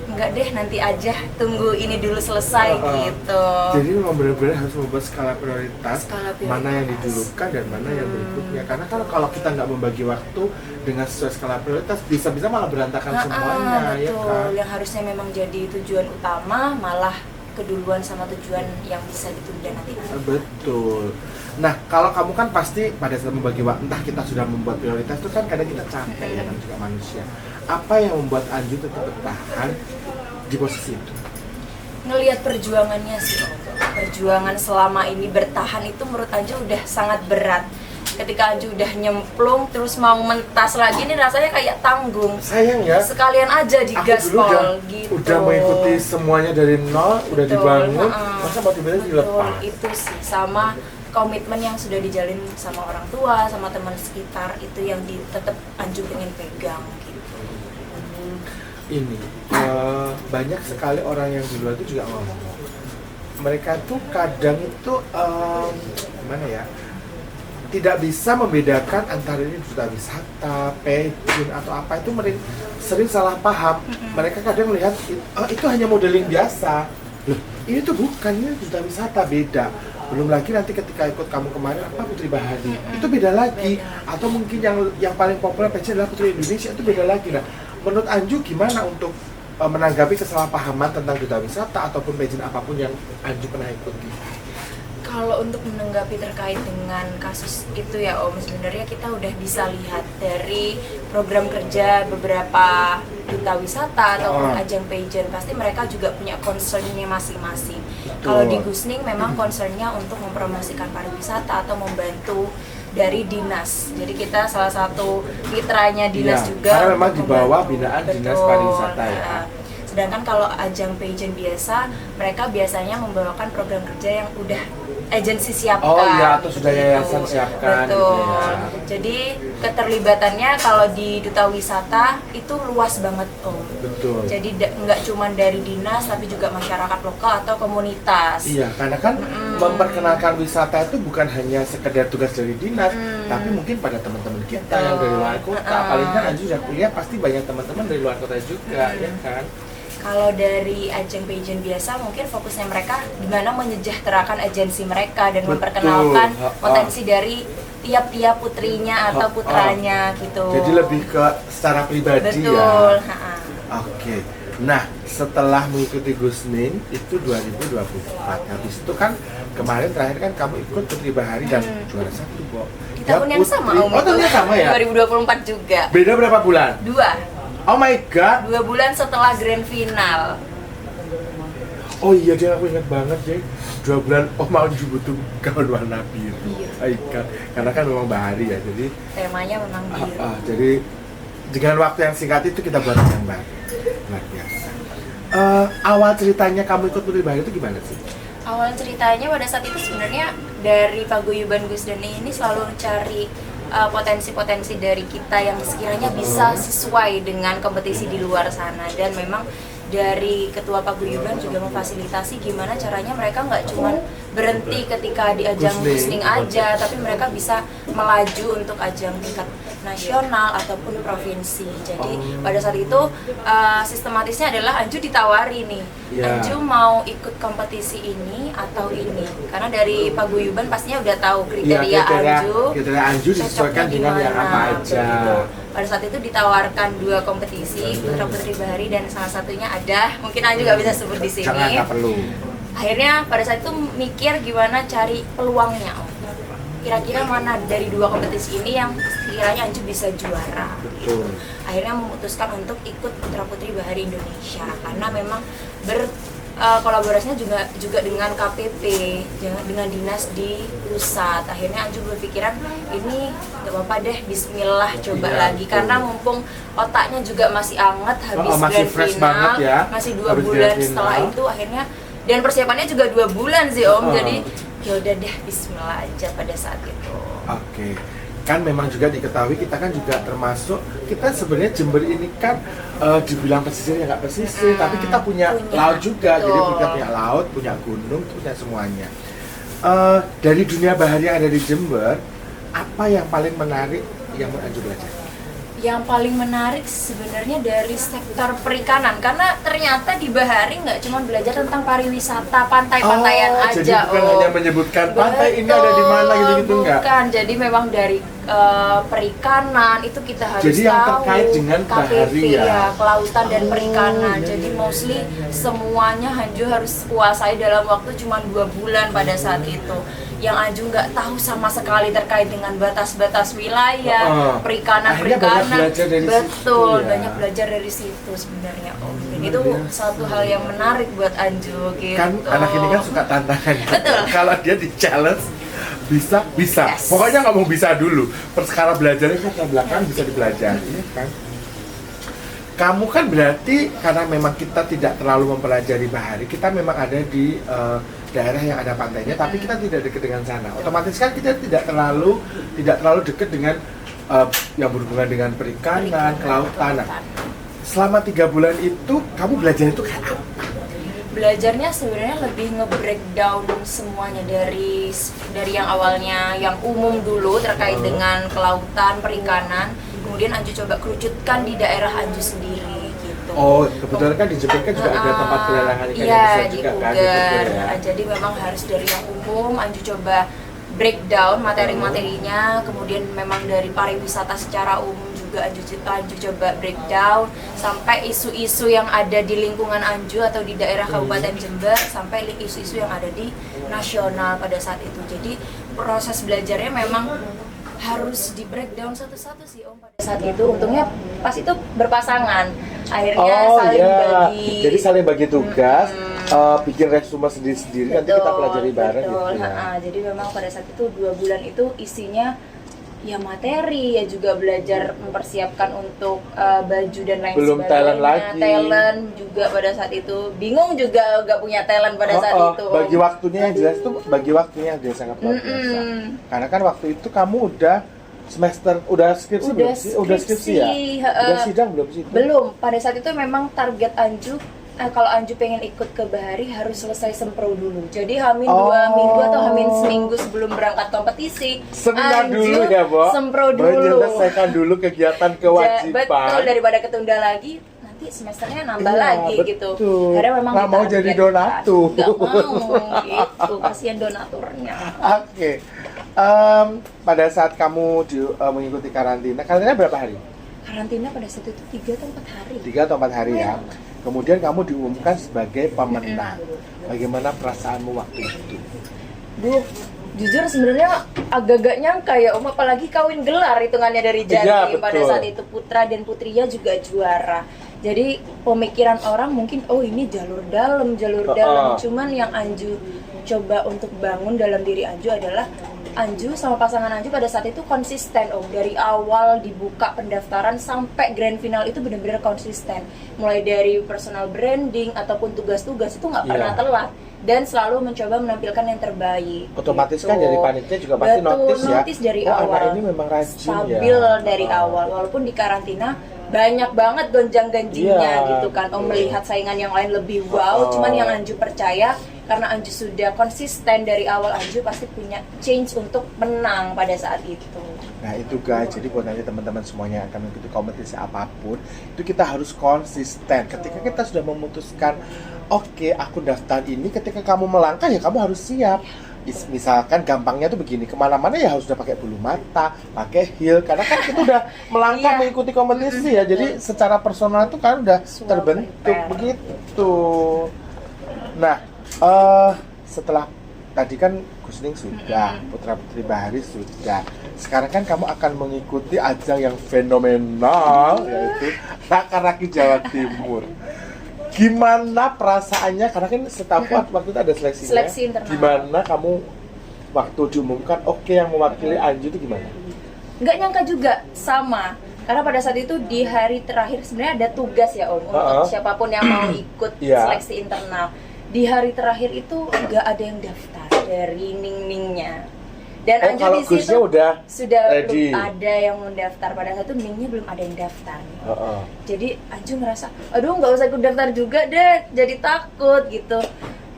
enggak deh, nanti aja, tunggu ini dulu selesai gitu. Jadi memang benar-benar harus membuat skala prioritas, mana yang prioritas. didulukan dan mana yang berikutnya. Karena kalau kita nggak membagi waktu dengan sesuai skala prioritas, bisa-bisa malah berantakan semuanya, ya betul. kan? Yang harusnya memang jadi tujuan utama malah keduluan sama tujuan yang bisa ditunda nanti. Betul. Nah, kalau kamu kan pasti pada saat membagi waktu, entah kita sudah membuat prioritas itu kan kadang kita capek ya kan, juga manusia. Apa yang membuat Anju tetap bertahan di posisi itu? Ngelihat perjuangannya sih, perjuangan selama ini bertahan itu menurut Anju udah sangat berat. Ketika Anju udah nyemplung terus mau mentas lagi, ini rasanya kayak tanggung. Sayang ya. Sekalian aja Aku dulu digaspol gitu. udah mengikuti semuanya dari nol, udah Betul, dibangun, heeh. masa mau tiba-tiba dilepas? Itu sih, sama komitmen yang sudah dijalin sama orang tua, sama teman sekitar, itu yang tetap Anju pengen pegang gitu. Ini banyak sekali orang yang di luar itu juga ngomong, mereka tuh kadang itu gimana ya, tidak bisa membedakan antara ini duta wisata, pageant atau apa, itu sering salah paham. Mereka kadang melihat itu hanya modeling biasa. Loh, ini tuh bukan, ini duta wisata, beda. Belum lagi nanti ketika ikut kamu kemarin apa Putri Bahari, itu beda lagi. Atau mungkin yang paling populer pageant adalah Putri Indonesia, itu beda lagi. Nah, menurut Anju gimana untuk menanggapi kesalahpahaman tentang duta wisata ataupun pageant apapun yang Anju pernah ikuti? Kalau untuk menanggapi terkait dengan kasus itu ya Om, sebenarnya kita udah bisa lihat dari program kerja beberapa duta wisata ataupun ajang pageant, pasti mereka juga punya concernnya masing-masing. Kalau di Gusning memang concernnya untuk mempromosikan pariwisata atau membantu dari dinas. Jadi kita salah satu mitranya dinas juga. Karena memang di bawah binaan dinas pariwisata ya. Sedangkan kalau ajang pageant biasa, mereka biasanya membawakan program kerja yang udah agensi siapkan. Oh iya, atau sudah yayasan siapkan. Betul. Gitu ya. Jadi keterlibatannya kalau di duta wisata itu luas banget Om. Betul. Jadi nggak cuma dari dinas, tapi juga masyarakat lokal atau komunitas. Iya, karena kan memperkenalkan wisata itu bukan hanya sekedar tugas dari dinas, tapi mungkin pada teman-teman kita yang dari luar kota. Paling kan Anju sudah kuliah, pasti banyak teman-teman dari luar kota juga, ya kan? Kalau dari ajang pageant biasa mungkin fokusnya mereka gimana menyejahterakan agensi mereka dan memperkenalkan potensi dari tiap-tiap putrinya atau putranya gitu. Jadi lebih ke secara pribadi. Betul. Ya. Oke. Nah, setelah mengikuti Gusning itu 2024. Habis itu kan kemarin terakhir kan kamu ikut Putri Bahari dan juara 1, Bo. Di tahun yang sama Om. Oh, tahun yang sama ya? 2024 juga. Beda berapa bulan? 2 Oh my god. 2 bulan setelah grand final. Oh iya, dia aku ingat banget ya. 2 bulan, oh mau butuh gaun warna biru. Iya. Kan. Karena kan memang Bahari ya, jadi Temanya memang biru. jadi dengan waktu yang singkat itu kita buat yang baru. Luar biasa. Awal ceritanya kamu ikut Putri Bahari itu gimana sih? Awal ceritanya pada saat itu sebenarnya dari Paguyuban Gus Dani ini selalu cari potensi-potensi dari kita yang sekiranya bisa sesuai dengan kompetisi di luar sana, dan memang dari Ketua Paguyuban juga memfasilitasi gimana caranya mereka nggak cuma berhenti ketika di ajang Gusning aja, tapi mereka bisa melaju untuk ajang tingkat nasional ataupun provinsi. Jadi pada saat itu sistematisnya adalah Anju ditawari nih, Anju mau ikut kompetisi ini atau ini, karena dari Paguyuban pastinya udah tahu kriteria Anju disesuaikan dengan yang apa aja. pada saat itu ditawarkan 2 kompetisi, Putra Putri Bahari, dan salah satunya ada, mungkin Anju nggak bisa sebut di sini. Jangan, nggak perlu. Akhirnya pada saat itu mikir gimana cari peluangnya, Om. Kira-kira mana dari 2 kompetisi ini yang sekiranya Anju bisa juara. Betul. Akhirnya memutuskan untuk ikut Putra Putri Bahari Indonesia karena memang kolaborasinya juga dengan KPP, dengan dinas di pusat. Akhirnya Anju berpikiran ini gak apa-apa deh, Bismillah coba lagi, karena mumpung otaknya juga masih anget habis masih grand fresh final, banget ya, masih 2 habis bulan grand setelah final. itu akhirnya, dan persiapannya juga 2 bulan sih Om, jadi ya udah deh Bismillah aja pada saat itu. Oke. Kan memang juga diketahui kita kan juga termasuk, kita sebenarnya Jember ini kan dibilang pesisir ya nggak pesisir, tapi kita punya laut juga. Betul. Jadi kita punya laut, punya gunung, punya semuanya. Dari dunia bahari yang ada di Jember, apa yang paling menarik yang Anju belajar? Yang paling menarik sebenarnya dari sektor perikanan, karena ternyata di Bahari nggak cuma belajar tentang pariwisata pantai-pantaian aja. Jadi bukan hanya menyebutkan pantai ini ada di mana gitu-gitu enggak? Bukan, jadi memang dari perikanan itu kita harus Jadi yang tahu terkait dengan bahari ya? kelautan dan perikanan. Jadi mostly semuanya Anju harus kuasai dalam waktu cuma 2 bulan pada saat itu. Yang Anju nggak tahu sama sekali terkait dengan batas-batas wilayah, Akhirnya banyak belajar dari betul, situ ya? banyak belajar dari situ sebenarnya Om. Dan itu satu hal yang menarik buat Anju gitu. Kan anak ini kan suka tantangan. Betul. Kalau dia di challenge bisa. Yes. Pokoknya nggak mau bisa dulu. Perkara belajarnya kan ke belakang bisa dipelajari, ya kan? Kamu kan berarti karena memang kita tidak terlalu mempelajari bahari, kita memang ada di daerah yang ada pantainya, tapi kita tidak dekat dengan sana. Otomatis kan kita tidak terlalu dekat dengan yang berhubungan dengan perikanan, kelautan. Nah, selama 3 bulan itu kamu belajar itu kayak apa? Belajarnya sebenarnya lebih nge-breakdown semuanya dari yang awalnya yang umum dulu terkait dengan kelautan, perikanan, kemudian Anju coba kerucutkan di daerah Anju sendiri gitu. Oh, kebetulan kan di Jember kan juga ada tempat pelelangan ikan yang besar juga kan di Jember ya. Jadi memang harus dari yang umum Anju coba breakdown materi-materinya, kemudian memang dari pariwisata secara umum juga Anju coba breakdown sampai isu-isu yang ada di lingkungan Anju atau di daerah Kabupaten Jember, sampai isu-isu yang ada di nasional pada saat itu. Jadi proses belajarnya memang harus di breakdown satu-satu sih Om pada saat itu. Untungnya pas itu berpasangan, akhirnya saling bagi. Jadi saling bagi tugas, bikin resume sendiri-sendiri, nanti kita pelajari bareng gitu ya. Jadi memang pada saat itu 2 bulan itu isinya ya materi, ya juga belajar mempersiapkan untuk baju dan lain Belum sebagainya. talent lagi. Talent juga pada saat itu, bingung juga nggak punya talent pada saat itu. Bagi waktunya yang jelas tuh, bagi waktunya yang dia sangat luar biasa. Karena kan waktu itu kamu udah semester, udah skripsi belum sih? Udah skripsi ya? Udah sidang belum sih? Belum, pada saat itu memang target Anju, kalau Anju pengen ikut ke Bahari harus selesai sempro dulu. Jadi Hamin 2 minggu atau Hamin seminggu sebelum berangkat kompetisi, Seminar Anju dulu ya, Bo? sempro dulu. Menyelesaikan dulu kegiatan kewajiban. Betul, daripada ketunda lagi, nanti semesternya nambah lagi gitu. Karena memang nggak mau jadi ditargetkan. donatur. Nggak mau, gitu. Kasihan donaturnya. Oke. Pada saat kamu mengikuti karantina berapa hari? Karantina pada saat itu 3 atau 4 hari. 3 atau 4 hari ya. Kemudian kamu diumumkan sebagai pemenang. Bagaimana perasaanmu waktu itu? Duh, jujur sebenarnya agak-agak nyangka ya Om, apalagi kawin gelar hitungannya dari Jatim. Iya, Pada betul. saat itu putra dan putrinya juga juara. Jadi pemikiran orang mungkin oh ini jalur dalam. Cuman yang Anju coba untuk bangun dalam diri Anju adalah Anju sama pasangan Anju pada saat itu konsisten Om. Dari awal dibuka pendaftaran sampai grand final itu benar-benar konsisten. Mulai dari personal branding ataupun tugas-tugas itu nggak pernah telat, dan selalu mencoba menampilkan yang terbaik. Otomatis gitu. kan dari panitia juga pasti notice ya. Notice dari oh, awal. anak ini memang rajin stabil ya. dari awal. Walaupun di karantina banyak banget gonjang-ganjingnya gitu kan. Om melihat saingan yang lain lebih wow, cuman yang Anju percaya karena Anju sudah konsisten dari awal, Anju pasti punya change untuk menang pada saat itu. Nah itu guys, jadi buat nanti teman-teman semuanya yang akan mengikuti kompetisi apapun, itu kita harus konsisten. Ketika kita sudah memutuskan, oke, aku daftar ini, ketika kamu melangkah ya kamu harus siap. misalkan gampangnya tuh begini, kemana-mana ya harus udah pakai bulu mata, pakai heel, karena kan kita udah melangkah Iya. mengikuti kompetisi ya, jadi secara personal tuh kan udah Well terbentuk prepared. begitu. Nah, setelah tadi kan Gusning sudah, Putra Putri Bahari sudah. Sekarang kan kamu akan mengikuti ajang yang fenomenal, yaitu Raka-Raki Jawa Timur. Gimana perasaannya? Karena kan setahu waktu itu ada seleksinya. Seleksi internal. Gimana kamu waktu diumumkan oke yang mewakili Anju itu gimana? Nggak nyangka juga sama, karena pada saat itu di hari terakhir sebenarnya ada tugas ya Om untuk siapapun yang mau ikut Iya. seleksi internal. Di hari terakhir itu nggak ada yang daftar dari Ning-Ningnya. Dan Oh, Anju kalau di situ Gusnya udah sudah ready. belum ada yang mendaftar, pada saat itu Ningnya belum ada yang daftar. Jadi Anju ngerasa, aduh nggak usah ikut daftar juga deh, jadi takut gitu.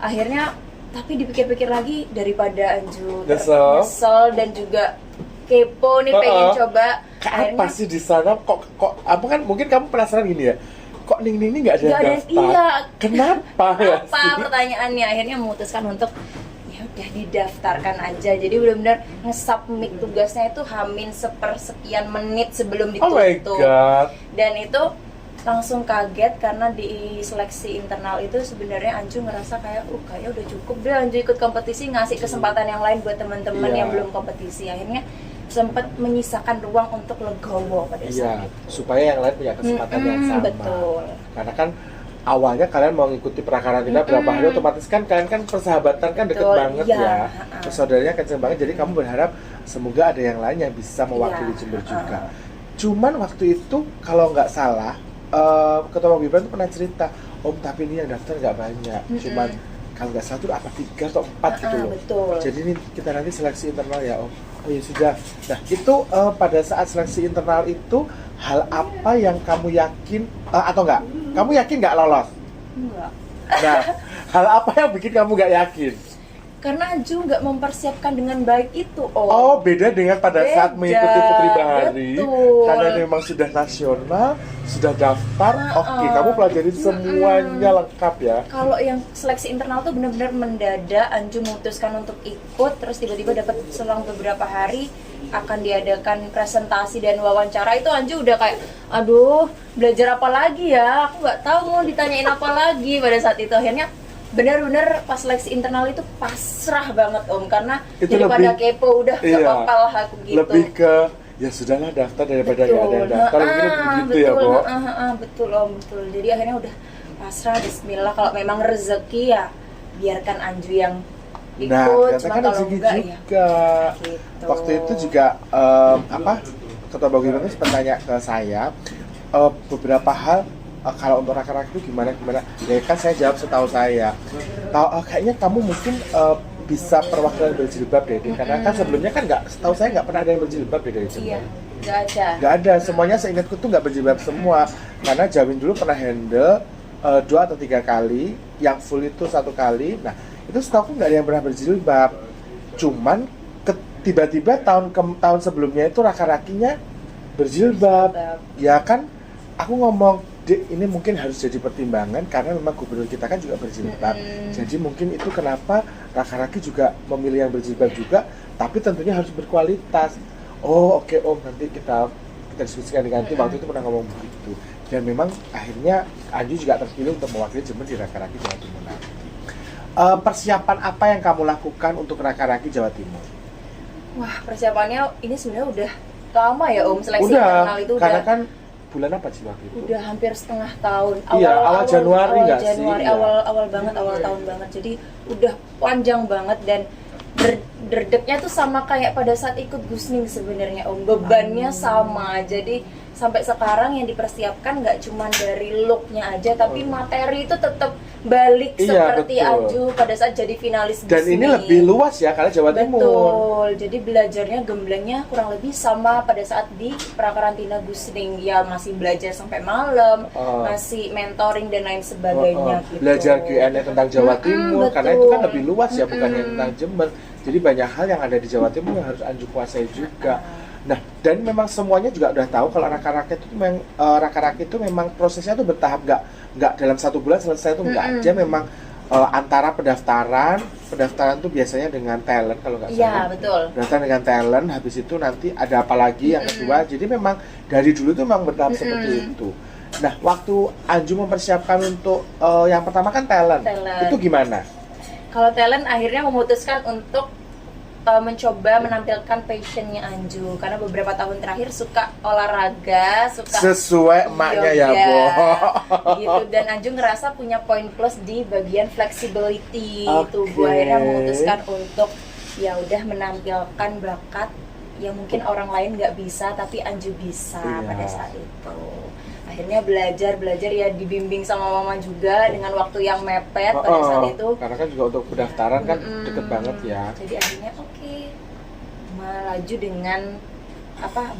Akhirnya, tapi dipikir-pikir lagi, daripada Anju nyesel dan juga kepo nih pengen coba. Apa sih di sana kok apa kan mungkin kamu penasaran gini ya? Kok Ning ini nggak ada yang Nggak ada, daftar? iya. Kenapa ya? Apa pertanyaannya? Akhirnya memutuskan untuk ya udah didaftarkan aja. Jadi benar-benar nge-submit tugasnya itu hamin sepersekian menit sebelum Oh my ditutup. god. Dan itu langsung kaget karena di seleksi internal itu sebenarnya Anju ngerasa kayak kayaknya udah cukup deh Anju ikut kompetisi, ngasih kesempatan yang lain buat teman-teman Iya. yang belum kompetisi. Akhirnya sempat menyisakan ruang untuk legowo pada saat Iya, itu. supaya yang lain punya kesempatan yang sama. Betul. Karena kan awalnya kalian mau ngikuti prakarantina berapa hari, otomatis kan kalian kan persahabatan kan deket Betul, banget iya. ya. Persaudaranya kenceng banget, jadi kamu berharap semoga ada yang lain yang bisa mewakili Iya, Jember juga. Cuman waktu itu kalau nggak salah, Ketua Gibran tuh pernah cerita, Om tapi ini yang daftar nggak banyak, cuman kalau nggak salah tuh apa 3 atau 4 gitu loh. Betul. Jadi ini kita nanti seleksi internal ya Om. Oh ya sudah. Nah itu pada saat seleksi internal itu hal apa yang kamu yakin atau enggak? Kamu yakin nggak lolos? Enggak. Nah, hal apa yang bikin kamu nggak yakin? Karena Anju nggak mempersiapkan dengan baik itu, Om. Oh, beda dengan pada saat Beda, mengikuti Putri Bahari. betul. Karena memang sudah nasional, sudah daftar. Oke, kamu pelajari semuanya lengkap ya. Kalau yang seleksi internal tuh benar-benar mendadak, Anju memutuskan untuk ikut, terus tiba-tiba dapat selang beberapa hari akan diadakan presentasi dan wawancara. Itu Anju udah kayak, aduh, belajar apa lagi ya? Aku nggak tahu mau ditanyain apa lagi pada saat itu. Akhirnya benar-benar pas seleksi internal itu pasrah banget Om, karena Itu daripada lebih- kepo udah gak iya, apa-apa lah aku gitu. Lebih ke ya sudahlah daftar daripada nggak ada yang daftar. Mungkin begitu ya, betul, Bo. betul Om, betul. Jadi akhirnya udah pasrah, bismillah, kalau memang rezeki ya biarkan Anju yang ikut, Nah, ternyata cuma kan kalau rezeki enggak ya juga. gitu. Waktu itu juga Ketua Bogor itu sempat tanya ke saya beberapa hal kalau untuk raka-raka itu gimana. Ya kan saya jawab setahu saya. Kayaknya kamu mungkin bisa perwakilan berjilbab deh, karena kan sebelumnya kan setahu saya nggak pernah ada yang berjilbab deh dari Jember. Iya, nggak ada. Nggak ada, semuanya seingatku tuh nggak berjilbab semua. Karena Jawin dulu pernah handle 2 atau 3 kali, yang full itu 1 kali. Nah, itu setahu nggak ada yang pernah berjilbab. Cuman tiba-tiba tahun sebelumnya itu raka-rakinya berjilbab. Ya kan, aku ngomong, Dek, ini mungkin harus jadi pertimbangan karena memang gubernur kita kan juga berjilbab. Jadi mungkin itu kenapa raka-raki juga memilih yang berjilbab juga, tapi tentunya harus berkualitas. Oh oke Om, nanti kita diskusikan dengan tim. Waktu itu pernah ngomong begitu. Dan memang akhirnya Anju juga terpilih untuk mewakili Jember di Raka-Raki Jawa Timur nanti. Persiapan apa yang kamu lakukan untuk Raka-Raki Jawa Timur? Wah, persiapannya ini sebenarnya udah lama ya Om, seleksi Udah, internal itu karena udah kan bulan apa sih waktu itu? udah hampir setengah tahun. Iya, awal Januari nggak sih? Januari, Iya. awal banget, awal tahun banget. Jadi udah panjang banget dan derdeknya tuh sama kayak pada saat ikut Gusning sebenarnya Om. Bebannya sama. Jadi sampai sekarang yang dipersiapkan nggak cuma dari looknya aja, tapi materi itu tetap balik Iya, seperti betul. Anju pada saat jadi finalis Dan Gusning. ini lebih luas ya karena Jawa Timur. Betul, jadi belajarnya gemblengnya kurang lebih sama pada saat di prakarantina Gusning. Ya masih belajar sampai malam, masih mentoring dan lain sebagainya gitu. Belajar Q&A tentang Jawa Timur karena itu kan betul. lebih luas ya, bukan hanya tentang Jember. Jadi banyak hal yang ada di Jawa Timur yang harus Anju kuasai juga. Nah, dan memang semuanya juga udah tahu kalau raka-raki itu memang raka-raki itu memang prosesnya tuh bertahap, nggak dalam 1 bulan selesai itu nggak. Dia memang antara pendaftaran tuh biasanya dengan talent kalau nggak Iya, salah. betul. Pendaftaran dengan talent, habis itu nanti ada apa lagi yang kedua. Jadi memang dari dulu tuh memang bertahap seperti itu. Nah, waktu Anju mempersiapkan untuk yang pertama kan talent. Itu gimana? Kalau talent akhirnya memutuskan untuk mencoba menampilkan passionnya Anju, karena beberapa tahun terakhir suka olahraga, suka sesuai emaknya ya, yoga, Bo. gitu. Dan Anju ngerasa punya poin plus di bagian flexibility. Oke. Tubuh akhirnya memutuskan untuk ya udah menampilkan bakat yang mungkin orang lain nggak bisa tapi Anju bisa. Iya. Pada saat itu akhirnya belajar ya, dibimbing sama mama juga dengan waktu yang mepet pada saat itu, karena kan juga untuk pendaftaran kan deket banget ya. Jadi akhirnya melaju dengan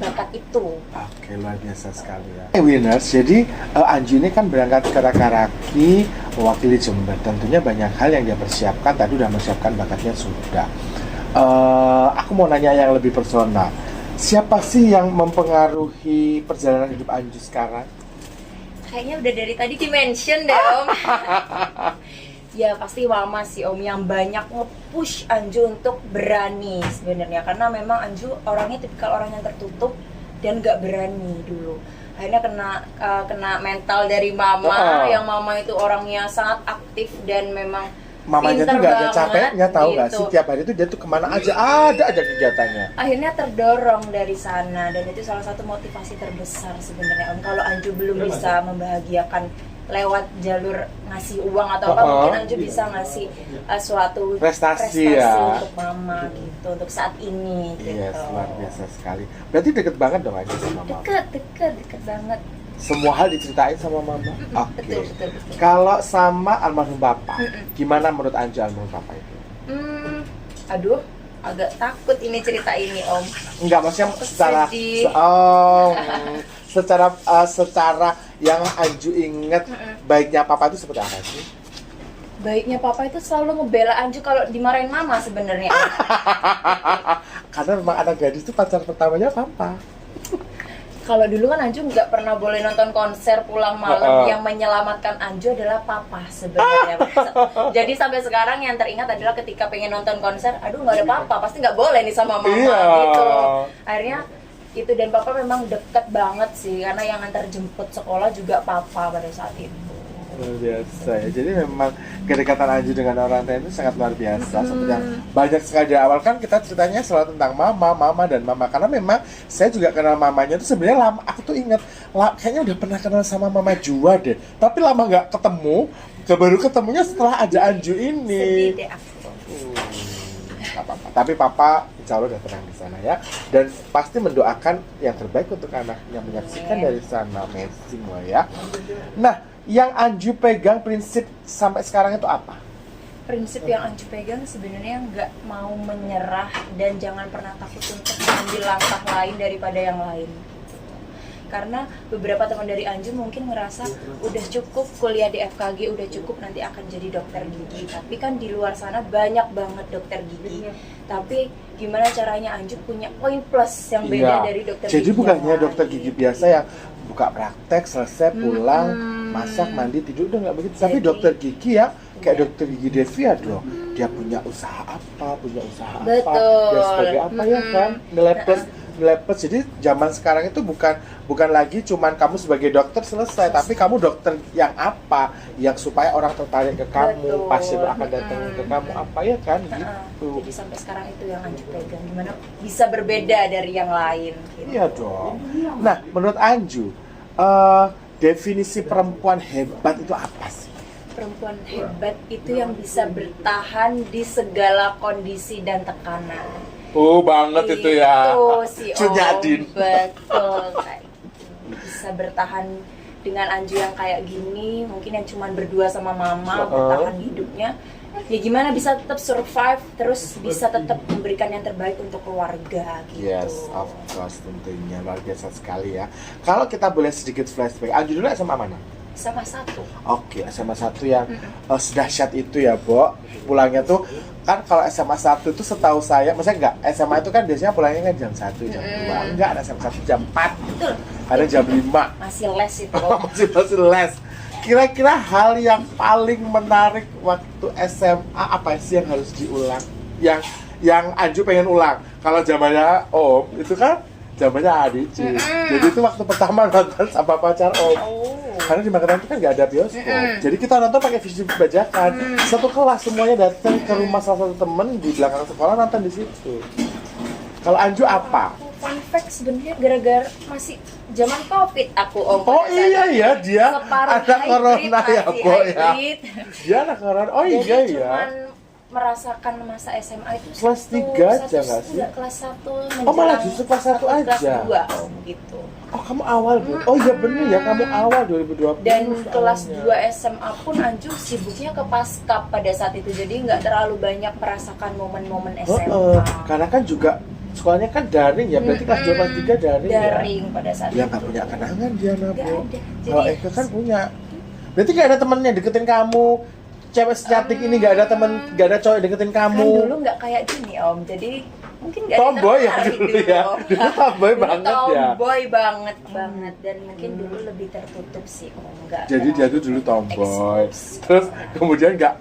bakat itu. Oke, luar biasa sekali ya. Winners, jadi Anju ini kan berangkat ke Raki mewakili Jember. Tentunya banyak hal yang dia persiapkan. Tadi udah mempersiapkan bakatnya sudah. Aku mau nanya yang lebih personal. Siapa sih yang mempengaruhi perjalanan hidup Anju sekarang? Kayaknya udah dari tadi di-mention deh, Om. Ya pasti mama sih, Om, yang banyak nge-push Anju untuk berani sebenarnya, karena memang Anju orangnya tipikal orang yang tertutup dan gak berani dulu. Akhirnya kena mental dari mama, yang mama itu orangnya sangat aktif dan memang mamanya tuh gak ada capeknya, tahu nggak gitu. sih, tiap hari tuh dia tuh kemana aja ada aja kegiatannya. Akhirnya terdorong dari sana, dan itu salah satu motivasi terbesar sebenarnya, Om. Kalau Anju belum bisa membahagiakan lewat jalur ngasih uang atau apa, mungkin Anju bisa ngasih suatu prestasi ya untuk mama gitu, untuk saat ini gitu. Yes, luar biasa sekali. Berarti deket banget dong Anju sama mama. Deket banget. Semua hal diceritain sama mama. Oke. Betul. Kalau sama almarhum bapak, gimana menurut Anju almarhum bapak itu? Aduh, agak takut ini cerita ini, Om. Enggak, maksudnya secara Sedih. secara yang Anju inget baiknya papa itu seperti apa sih? Baiknya papa itu selalu ngebela Anju kalau dimarahin mama sebenarnya. Karena memang anak gadis itu pacar pertamanya papa. Kalau dulu kan Anju nggak pernah boleh nonton konser pulang malam, yang menyelamatkan Anju adalah papa sebenarnya. Jadi sampai sekarang yang teringat adalah ketika pengen nonton konser, aduh nggak ada papa, pasti nggak boleh nih sama mama gitu. Akhirnya itu, dan papa memang deket banget sih, karena yang antar jemput sekolah juga papa pada saat itu. Luar biasa ya. Jadi memang kedekatan Anju dengan orang tua itu sangat luar biasa. Seperti yang banyak sekali di awal kan kita ceritanya selalu tentang mama dan mama. Karena memang saya juga kenal mamanya itu sebenarnya lama. Aku tuh inget kayaknya udah pernah kenal sama mama Jua deh. Tapi lama nggak ketemu. Baru ketemunya setelah ada Anju ini. Sedih deh aku. Gak apa-apa. Tapi papa insya Allah udah tenang di sana ya. Dan pasti mendoakan yang terbaik untuk anaknya, menyaksikan dari sana. Amazing lah ya. Nah, yang Anju pegang prinsip sampai sekarang itu apa? Prinsip yang Anju pegang sebenarnya nggak mau menyerah dan jangan pernah takut untuk mengambil langkah lain daripada yang lain. Karena beberapa teman dari Anju mungkin ngerasa udah cukup kuliah di FKG, udah cukup nanti akan jadi dokter gigi. Tapi kan di luar sana banyak banget dokter gigi. Tapi gimana caranya Anju punya poin plus yang beda dari dokter jadi gigi. Jadi bukannya dokter gigi biasa yang buka praktek, selesai, pulang, masak, mandi, tidur, udah nggak begitu. Tapi dokter gigi ya, kayak dokter gigi Devia dong. Dia punya usaha apa, dia sebagai apa ya kan, nilai plus. Jadi zaman sekarang itu bukan lagi cuman kamu sebagai dokter selesai, tapi kamu dokter yang apa, yang supaya orang tertarik ke kamu, pasien akan datang ke kamu apa ya kan gitu. Jadi sampai sekarang itu yang Anju pegang, gimana bisa berbeda dari yang lain gitu. Iya dong. Nah, menurut Anju, definisi perempuan hebat itu apa sih? Perempuan hebat itu yang bisa bertahan di segala kondisi dan tekanan. Oh banget itu ya. Itu si Cunyadin. Betul. Bisa bertahan dengan Anju yang kayak gini, mungkin yang cuman berdua sama mama, bertahan hidupnya. Ya gimana bisa tetap survive, terus bisa tetap memberikan yang terbaik untuk keluarga gitu. Yes, of course, tentunya luar biasa sekali ya. Kalau kita boleh sedikit flashback, Anju dulu SMA mana? SMA 1. Oke, SMA 1 yang sedahsyat itu ya, Bo. Pulangnya tuh kan kalau SMA 1 itu setahu saya, maksudnya enggak, SMA itu kan biasanya pulangnya kan jam 1, jam 2. Enggak, ada SMA 1 jam 4. Betul. Ada jam 5. Masih les itu. masih les. Kira-kira hal yang paling menarik waktu SMA apa sih yang harus diulang? Yang Anju pengen ulang. Kalau zamannya Om itu kan zamannya ADC. Jadi itu waktu pertama nonton sama pacar Om. Karena di Magelang itu kan nggak ada bioskop. Jadi kita nonton pakai visi bajakan. Satu kelas semuanya datang ke rumah salah satu temen di belakang sekolah nonton di situ. Kalau Anju apa? Fun fact sebenarnya gara-gara masih zaman COVID aku Om. Oh iya ya, dia Separuh ada corona ya, masih Bo ya. hybrid. Dia ada corona. Oh Jadi iya ya. cuman merasakan masa SMA itu Kelas 3 aja nggak sih? Enggak, kelas 1 Oh malah justru kelas 1 aja. Kelas 2 Om gitu. Oh kamu awal Bu. Oh iya bener ya, kamu awal 2020. Dan kelas awalnya. 2 SMA pun Anju sibuknya ke Paskap pada saat itu. Jadi nggak terlalu banyak merasakan momen-momen SMA. Karena kan juga sekolahnya kan daring ya, berarti kelas 2 kelas 3 daring ya. Daring pada saat Dia itu. nggak punya kenangan dia Nggak Bu. ada. Kalau Jadi Eka kan punya. Berarti nggak ada temennya deketin kamu. Cewek secantik ini nggak ada temen, nggak ada cowok deketin kan kamu. dulu nggak kayak gini Om. Jadi mungkin nggak Tomboy ya tertarik dulu ya. Om. Dulu tomboy Dulu banget ya. Tomboy banget dan mungkin dulu lebih tertutup sih Om. Nggak Jadi dia tuh dulu tomboy. Terus kemudian nggak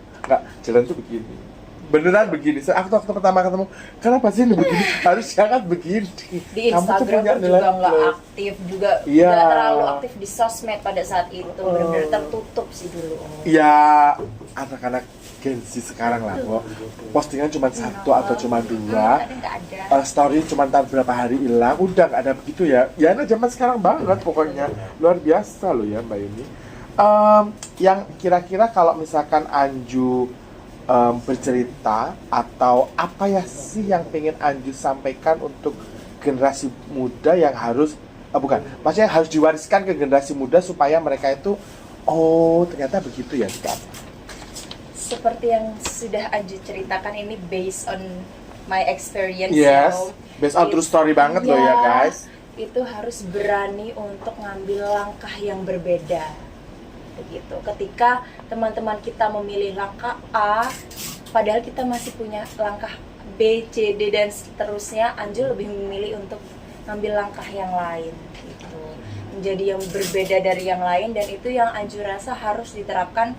jalan tuh begini. Beneran begini. Aku waktu pertama ketemu, kenapa sih ini begini? Harus jangan begini. Di Instagram pun juga nggak aktif juga, Iya. nggak terlalu aktif di sosmed pada saat itu, benar-benar tertutup sih dulu Om. Ya anak-anak Gen Z sekarang lah, kok postingan cuma satu atau cuma dua, Ada nggak ada. story cuma tahan berapa hari hilang, udah nggak ada begitu ya. Ya anak zaman sekarang banget pokoknya, luar biasa loh ya Mbak Yuni. Yang kira-kira kalau misalkan Anju bercerita atau apa ya sih yang pengen Anju sampaikan untuk generasi muda yang harus maksudnya harus diwariskan ke generasi muda supaya mereka itu ternyata begitu ya kan? Seperti yang sudah Anju ceritakan ini based on my experience Yes, ya Om. based on true story banget loh ya guys. Itu harus berani untuk ngambil langkah yang berbeda. Begitu. Ketika teman-teman kita memilih langkah A, padahal kita masih punya langkah B, C, D dan seterusnya, Anju lebih memilih untuk ngambil langkah yang lain gitu. Menjadi yang berbeda dari yang lain, dan itu yang Anju rasa harus diterapkan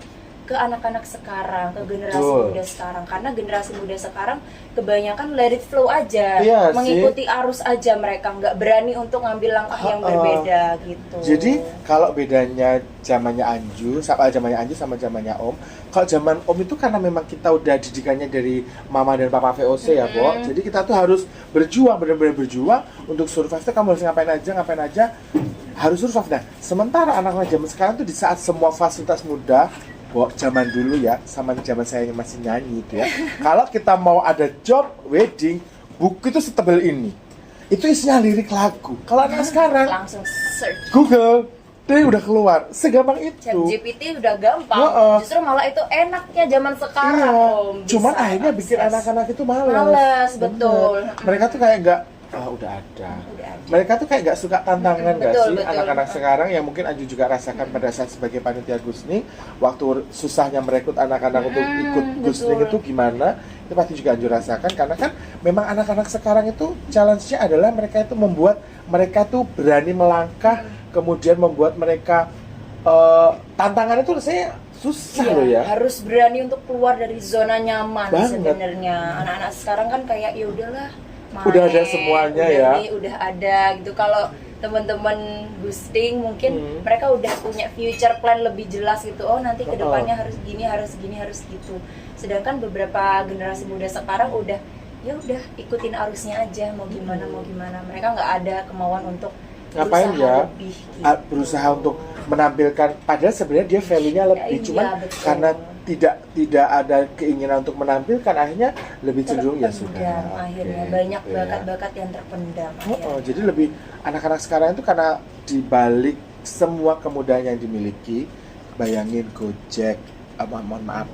ke anak-anak sekarang, ke generasi muda sekarang. Karena generasi muda sekarang kebanyakan let it flow aja, Iya mengikuti arus aja, mereka nggak berani untuk ngambil langkah yang berbeda gitu. Jadi kalau bedanya zamannya Anju sama zamannya Om, kalau zaman Om itu karena memang kita udah didikannya dari mama dan papa VOC ya, Bo. Jadi kita tuh harus berjuang, benar-benar berjuang untuk survive. Tuh kamu harus ngapain aja harus survive. Nah, sementara anak-anak zaman sekarang tuh di saat semua fasilitas mudah, Bo, zaman dulu ya, sama zaman saya yang masih nyanyi itu ya. Kalau kita mau ada job wedding, buku itu setebal ini. Itu isinya lirik lagu. Kalau anak sekarang langsung search Google, dia udah keluar. Segampang itu. ChatGPT udah gampang. Justru malah itu enaknya zaman sekarang. Iya. Om. Cuman Bisa akhirnya bikin akses. anak-anak itu malas. Males, betul. Mereka tuh kayak udah ada. Mereka tuh kayak nggak suka tantangan nggak Betul, sih betul. anak-anak sekarang yang mungkin Anju juga rasakan pada saat sebagai panitia Gusning, waktu susahnya merekrut anak-anak untuk ikut Gusning betul. itu gimana, itu pasti juga Anju rasakan karena kan memang anak-anak sekarang itu challenge-nya adalah mereka itu membuat mereka tuh berani melangkah, kemudian membuat mereka tantangannya tuh rasanya susah loh ya. Harus berani untuk keluar dari zona nyaman Banget. sebenarnya. Anak-anak sekarang kan kayak ya udahlah, main, Udah ada semuanya ya. udah ada gitu. Kalau teman-teman Gusting mungkin mereka udah punya future plan lebih jelas gitu. Oh, nanti kedepannya harus gini, harus gini, harus gitu. Sedangkan beberapa generasi muda sekarang udah ya udah ikutin arusnya aja, mau gimana. Mereka nggak ada kemauan untuk Ngapain berusaha ya lebih, gitu. berusaha untuk menampilkan, padahal sebenarnya dia value-nya lebih, Iya, cuman betul. karena tidak ada keinginan untuk menampilkan, akhirnya lebih cenderung ya sudah. Terpendam akhirnya, Oke, banyak gitu ya. bakat-bakat yang terpendam akhirnya. Jadi lebih anak-anak sekarang itu karena dibalik semua kemudahan yang dimiliki, bayangin Gojek, mohon maaf,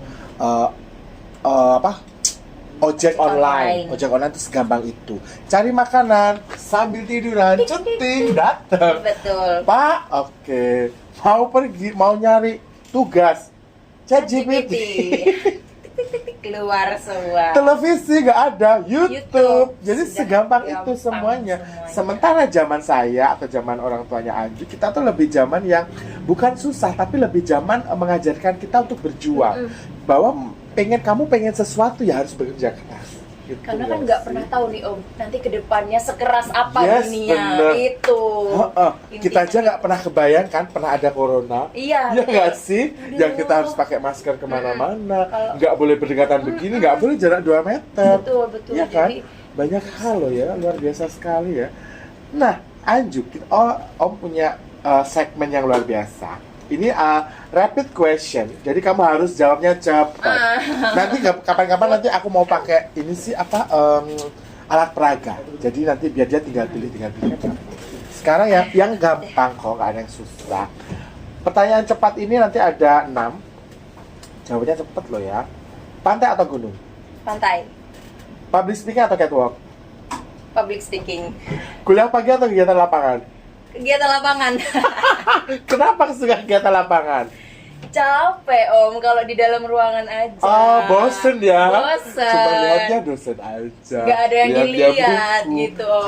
ojek online itu segampang itu. Cari makanan sambil tiduran, ceting datang. Betul. Pak, oke. Mau pergi, mau nyari tugas, ChatGPT. keluar semua. Televisi nggak ada, YouTube. Jadi Sudah segampang itu gampang semuanya. Sementara zaman saya atau zaman orang tuanya Anju, kita tuh lebih zaman yang bukan susah, tapi lebih zaman mengajarkan kita untuk berjuang. Bahwa kamu pengen sesuatu ya harus bekerja keras. Gitu, Karena kan ya nggak sih. pernah tahu nih Om, nanti kedepannya sekeras apa Yes, dunia bener. itu. Kita aja nggak pernah kebayang kan pernah ada corona. Iya. Ya nggak sih? Aduh. Yang kita harus pakai masker kemana-mana, Kalau- nggak boleh berdekatan begini, nggak boleh jarak 2 meter. Betul. Iya kan? Jadi Banyak hal loh ya, luar biasa sekali ya. Nah, Anju, Om punya segmen yang luar biasa. Ini rapid question, jadi kamu harus jawabnya cepat. Nanti kapan-kapan nanti aku mau pakai ini sih alat peraga. Jadi nanti biar dia tinggal pilih. Sekarang yang gampang kok, nggak ada yang susah. Pertanyaan cepat ini nanti ada 6. Jawabnya cepet loh ya. Pantai atau gunung? pantai, Public speaking atau catwalk? public speaking, Kuliah pagi atau kegiatan lapangan? kegiatan lapangan. Kenapa suka kegiatan lapangan? Capek Om kalau di dalam ruangan aja. Oh, bosen ya? Bosen. Cuma lihatnya dosen aja. Nggak ada yang Lihat dia dilihat, buku. gitu, Om.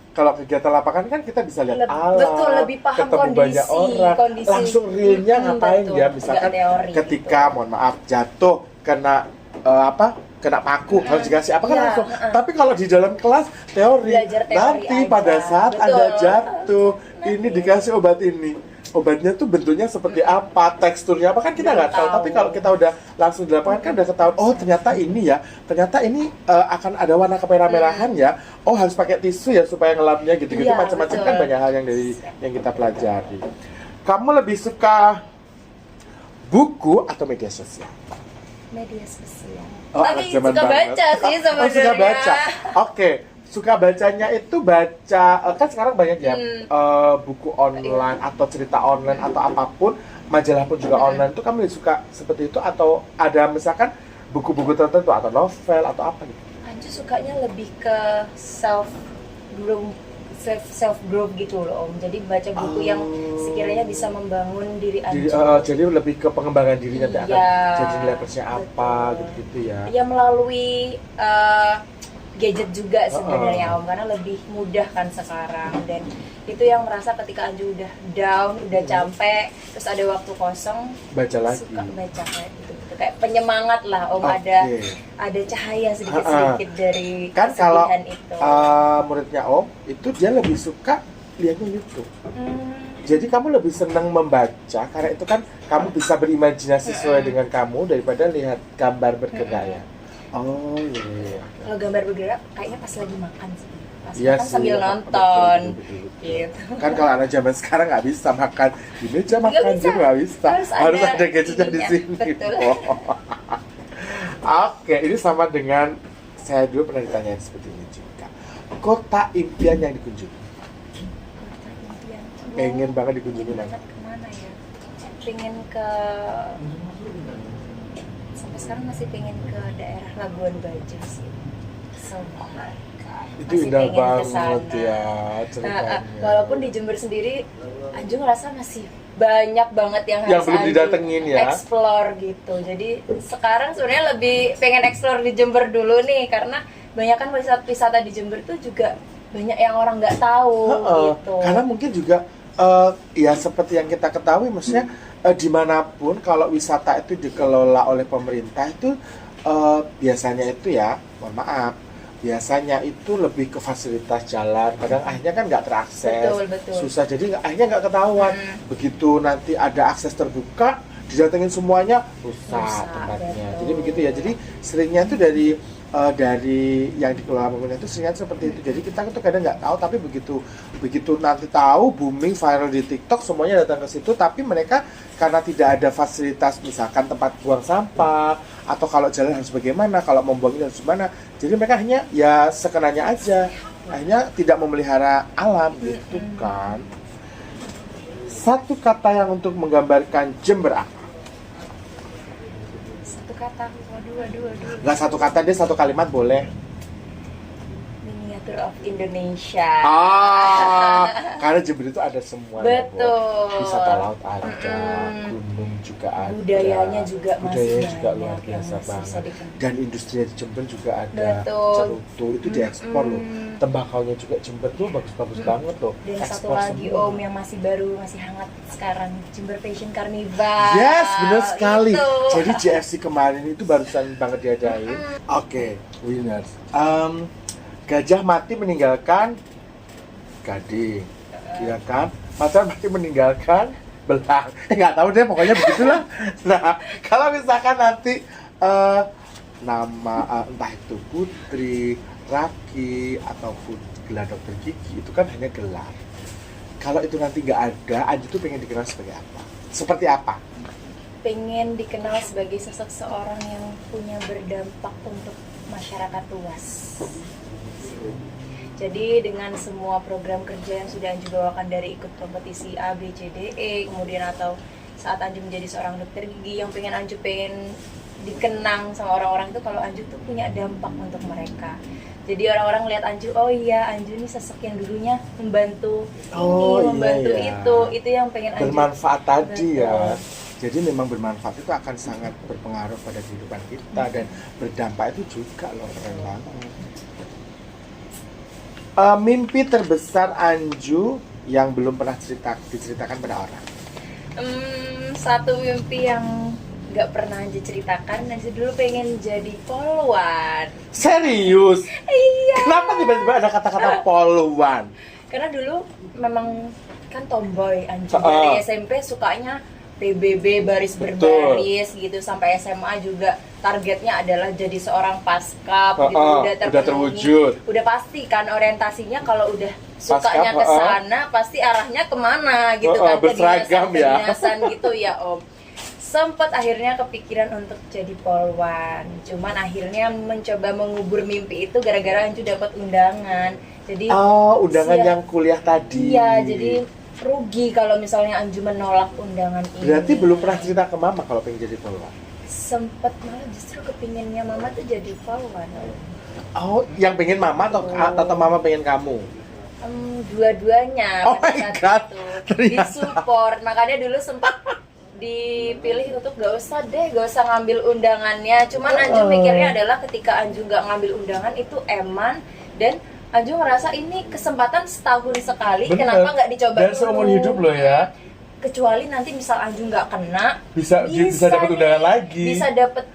Kalau kegiatan lapangan kan kita bisa lihat alam, Betul, lebih paham ketemu kondisi, banyak orang, kondisi. langsung realnya ngapain Betul. ya? Misalkan Nggak teori, ketika mohon maaf jatuh kena kena paku harus dikasih apa kan Iya, langsung. Tapi kalau di dalam kelas teori, Belajar teori nanti aja. pada saat Betul. Anda jatuh, ini dikasih obat ini. Obatnya tuh bentuknya seperti apa, teksturnya apa kan kita Belum nggak tahu. tahu. Tapi kalau kita udah langsung di lapangan kan udah ketahuan. Oh ternyata ini ya, ternyata ini akan ada warna kemerah-merahan ya. Oh harus pakai tisu ya supaya ngelapnya gitu-gitu. Iya, Macam-macam betul. kan banyak hal yang kita pelajari. Kamu lebih suka buku atau media sosial? Media sosial. Oh, Tapi anak zaman suka banget. baca sih Oh, sebenarnya. suka baca. Oke, suka bacanya itu baca kan sekarang banyak ya buku online atau cerita online atau apapun, majalah pun juga online. Itu kamu lebih suka seperti itu atau ada misalkan buku-buku tertentu atau novel atau apa gitu? Anju sukanya lebih ke self growth gitu loh Om. Jadi baca buku yang sekiranya bisa membangun diri Anju. Jadi lebih ke pengembangan diri nanti akan Iya, jadi levelnya apa betul. gitu ya. Ya melalui gadget juga sebenarnya Om, karena lebih mudah kan sekarang. Dan itu yang merasa ketika Anju udah down, udah capek, terus ada waktu kosong, Baca lagi. suka baca kayak gitu. Kayak penyemangat lah Om, Oke. ada cahaya sedikit-sedikit dari Kan kalau kesedihan itu. muridnya Om itu dia lebih suka lihatnya YouTube. Hmm, Jadi kamu lebih senang membaca karena itu kan kamu bisa berimajinasi sesuai dengan kamu daripada lihat gambar bergerak ya. Oh iya. kalau gambar bergerak kayaknya pas lagi makan sih. Pas Iya makan sih, sambil betul, nonton. betul. Gitu. Kan kalau anak zaman sekarang nggak bisa makan di meja makan bisa. juga nggak bisa. Harus ada ada gadgetnya di ininya, sini. betul. Oh. Oke, ini sama dengan saya dulu pernah ditanyain seperti ini juga. Kota impian yang dikunjungi. Pengen banget dikunjungi Pengen mana? banget kemana ya? Pengen ke sampai sekarang masih pengen ke daerah Labuan Bajo sih. Itu Masih indah pengen ke banget sana. ya ceritanya. Walaupun di Jember sendiri, Anju ngerasa masih banyak banget yang harus belum Anju didatengin ya. explore gitu. Jadi sekarang sebenarnya lebih pengen explore di Jember dulu nih, karena banyak kan wisata di Jember tuh juga banyak yang orang nggak tahu gitu. Karena mungkin juga ya seperti yang kita ketahui, maksudnya dimanapun kalau wisata itu dikelola oleh pemerintah itu biasanya itu ya, mohon maaf, biasanya itu lebih ke fasilitas jalan, kadang akhirnya kan nggak terakses, Betul. susah, jadi akhirnya nggak ketahuan. Begitu nanti ada akses terbuka, didatengin semuanya, rusak tempatnya. betul. Jadi begitu ya, jadi seringnya itu dari yang dikelola pemerintah itu seringnya seperti itu. Jadi kita tuh kadang nggak tahu, tapi begitu nanti tahu, booming viral di TikTok, semuanya datang ke situ. Tapi mereka karena tidak ada fasilitas, misalkan tempat buang sampah atau kalau jalan harus bagaimana, kalau membuangnya harus gimana. Jadi mereka hanya ya sekenanya aja, hanya tidak memelihara alam gitu kan. Satu kata yang untuk menggambarkan Jember apa? Satu kata, waduh. Nggak satu kata deh, satu kalimat boleh. Miniatur Tour of Indonesia. Karena Jember itu ada semua. Betul. Wisata laut ada, gunung juga ada. Budayanya juga masih Budayanya juga banyak luar yang biasa masih bisa banget. dikenal. Dan industri di Jember juga ada. Betul. Cerutu itu diekspor loh. Tembakaunya juga Jember tuh bagus-bagus banget loh. Dan satu Ekspor lagi semua. Om yang masih baru, masih hangat sekarang, Jember Fashion Carnival. Yes, benar sekali. Itu. Jadi JFC kemarin itu barusan banget diadain. Oke, winners. Gajah mati meninggalkan gading, ya kan? Macan mati meninggalkan belang. Nggak tahu deh, pokoknya begitulah. Nah, kalau misalkan nanti nama entah itu Putri, Raki, ataupun gelar dokter gigi itu kan hanya gelar. Kalau itu nanti nggak ada, Anju tuh pengen dikenal sebagai apa? Seperti apa? Pengen dikenal sebagai sosok seorang yang punya berdampak untuk masyarakat luas. Jadi dengan semua program kerja yang sudah Anju bawakan dari ikut kompetisi A, B, C, D, E, kemudian atau saat Anju menjadi seorang dokter gigi, yang pengen dikenang sama orang-orang itu kalau Anju tuh punya dampak untuk mereka. Jadi orang-orang lihat Anju, oh iya Anju ini sosok yang dulunya membantu membantu iya. itu yang pengen Anju. Bermanfaat tadi ya. Betul. Jadi memang bermanfaat itu akan sangat berpengaruh pada kehidupan kita dan berdampak itu juga loh, keren banget. Mimpi terbesar Anju yang belum pernah diceritakan pada orang. Satu mimpi yang nggak pernah Anju ceritakan, Anju dulu pengen jadi polwan. Serius? Iya. Kenapa tiba-tiba ada kata-kata polwan? Karena dulu memang kan tomboy Anju dari SMP sukanya PBB baris berbaris gitu, sampai SMA juga targetnya adalah jadi seorang paskap gitu, udah terwujud. Udah pasti kan orientasinya kalau udah sukanya ke sana pasti arahnya kemana gitu kan, berseragam ya. kedinasan gitu ya Om. Sempat akhirnya kepikiran untuk jadi polwan, cuman akhirnya mencoba mengubur mimpi itu gara-gara Anju dapat undangan. Jadi undangan yang kuliah tadi. Iya, jadi rugi kalau misalnya Anju menolak undangan ini. Berarti belum pernah cerita ke mama kalau pengen jadi polwan? Sempet, malah justru kepinginnya mama tuh jadi polwan. Oh, yang pengen mama atau mama pengen kamu? Dua-duanya Oh pada my saat God, itu ternyata. disupport. Makanya dulu sempat dipilih untuk gak usah ngambil undangannya. Cuman Anju mikirnya adalah ketika Anju gak ngambil undangan itu eman, dan Anju ngerasa ini kesempatan setahun sekali. Bener. Kenapa nggak dicoba Dan dulu? seumur hidup loh ya. Kecuali nanti misal Anju nggak kena, Bisa dapat undangan lagi.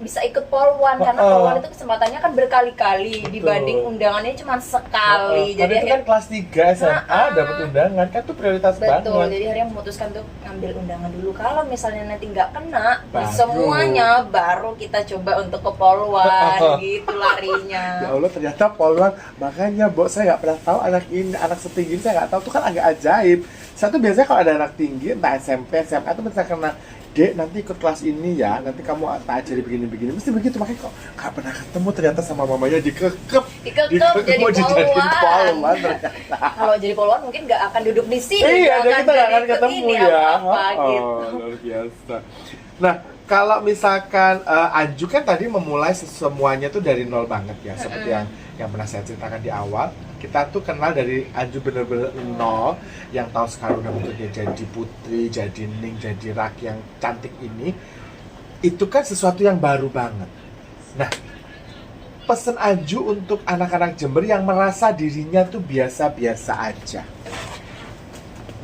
bisa ikut polwan, karena polwan itu kesempatannya kan berkali-kali dibanding undangannya cuma sekali. Jadi itu kan kelas 3 SMA dapat undangan, kan tuh prioritas banget. Betul, jadi akhirnya memutuskan untuk ngambil undangan dulu. Kalau misalnya nanti nggak kena di Baru. semuanya, baru kita coba untuk ke polwan gitu larinya. Ya Allah, ternyata polwan. Makanya saya nggak pernah tahu anak setinggi saya nggak tahu, tuh kan agak ajaib. Satu biasanya kalau ada anak tinggi, entah SMP, SMA itu bisa kena, Dek nanti ikut kelas ini ya, nanti kamu tak ajari begini-begini, mesti begitu. Makanya kok nggak pernah ketemu ternyata sama mamanya dikekep jadi mau dijadiin polwan ternyata. Kalau jadi polwan mungkin nggak akan duduk di sini, Iya, nggak kita nggak akan jadi ketemu ini ya. apa gitu. Luar biasa. Nah, kalau misalkan Anju kan tadi memulai semuanya tuh dari nol banget ya, seperti yang pernah saya ceritakan di awal. Kita tuh kenal dari Anju bener-bener nol, yang tahu sekarang udah bentuknya jadi Putri, jadi Ning, jadi Raki yang cantik ini. Itu kan sesuatu yang baru banget. Nah, pesan Anju untuk anak-anak Jember yang merasa dirinya tuh biasa-biasa aja.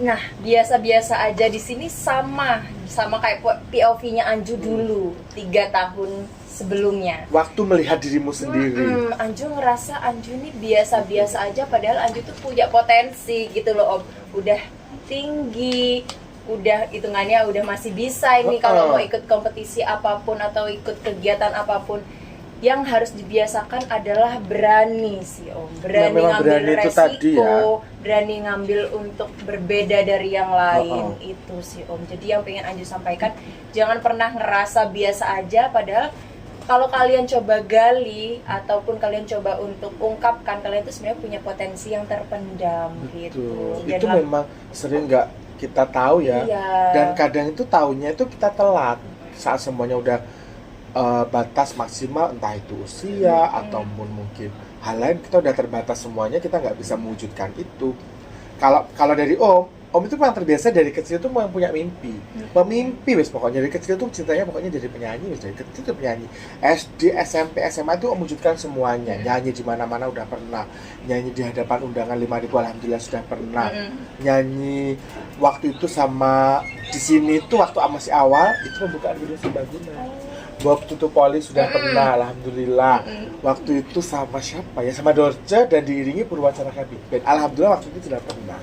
Nah, biasa-biasa aja di sini sama kayak POV-nya Anju dulu 3 tahun sebelumnya. Waktu melihat dirimu sendiri. Anju ngerasa Anju ini biasa-biasa aja, padahal Anju tuh punya potensi gitu loh Om. Udah tinggi, udah hitungannya udah masih bisa ini kalau mau ikut kompetisi apapun atau ikut kegiatan apapun. Yang harus dibiasakan adalah berani sih Om, berani ngambil resiko, tadi ya. Berani ngambil untuk berbeda dari yang lain, itu sih Om. Jadi yang pengen Anju sampaikan, jangan pernah ngerasa biasa aja, padahal kalau kalian coba gali ataupun kalian coba untuk ungkapkan, kalian itu sebenarnya punya potensi yang terpendam. Gitu. Itu memang sering nggak kita tahu ya. Iya. Dan kadang itu taunya itu kita telat saat semuanya udah batas maksimal, entah itu usia ataupun mungkin hal lain kita udah terbatas semuanya, kita nggak bisa mewujudkan itu. Kalau dari Om itu memang terbiasa dari kecil tuh mau punya mimpi, memimpi wes pokoknya dari kecil tuh cintanya pokoknya jadi penyanyi, wes dari kecil tuh penyanyi. SD, SMP, SMA itu Om wujudkan semuanya, nyanyi di mana-mana udah pernah, nyanyi di hadapan undangan 5.000 alhamdulillah sudah pernah, nyanyi waktu itu sama di sini tuh waktu masih awal itu pembukaan video Serbaguna. Waktu itu Poli sudah pernah, alhamdulillah. Waktu itu sama siapa ya? Sama Dorce dan diiringi Purwacaraka Big Band. Alhamdulillah waktu itu sudah pernah.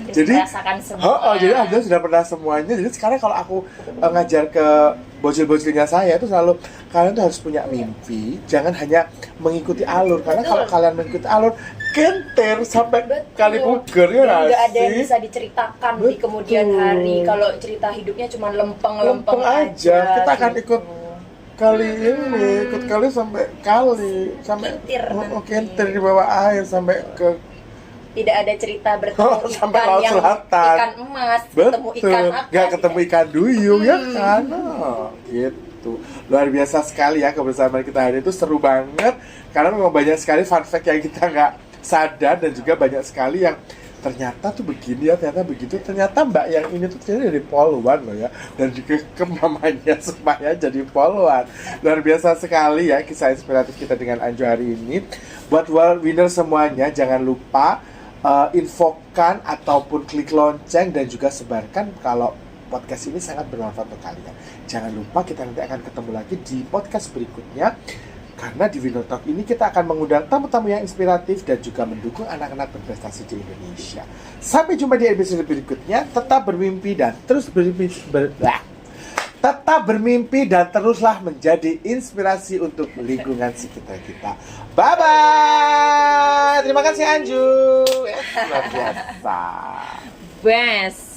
Jadi jadi alhamdulillah sudah pernah semuanya. Jadi sekarang kalau aku ngajar ke bocil-bocilnya saya itu selalu kalian tuh harus punya mimpi, jangan hanya mengikuti alur. Karena kalau kalian mengikuti alur, kentir sampai kali puger ya nggak nggak ada yang sih? bisa diceritakan di kemudian hari. Kalau cerita hidupnya cuma lempeng aja. Kita akan gitu. ikut kali ini, ikut kali sampai kentir di bawah air sampai ke tidak ada cerita bertemu sampai ikan laut yang selatan. ikan emas, ketemu ikan apa? Nggak ketemu ikan duyung ya kan? Gitu. Luar biasa sekali ya kebersamaan kita hari itu, seru banget karena memang banyak sekali fun fact yang kita nggak sadar dan juga banyak sekali yang ternyata tuh begini ya, ternyata begitu, ternyata mbak yang ini tuh ternyata dari Poluan loh ya, dan dikekem mamanya supaya jadi Poluan. Luar biasa sekali ya kisah inspiratif kita dengan Anjo hari ini. Buat winner semuanya jangan lupa infokan ataupun klik lonceng dan juga sebarkan kalau podcast ini sangat bermanfaat untuk kalian. Jangan lupa kita nanti akan ketemu lagi di podcast berikutnya. Karena di Winner Talk ini kita akan mengundang tamu-tamu yang inspiratif dan juga mendukung anak-anak berprestasi di Indonesia. Sampai jumpa di episode berikutnya. Tetap bermimpi dan teruslah menjadi inspirasi untuk lingkungan sekitar kita. Bye-bye. Terima kasih Anju. Luar biasa. Best.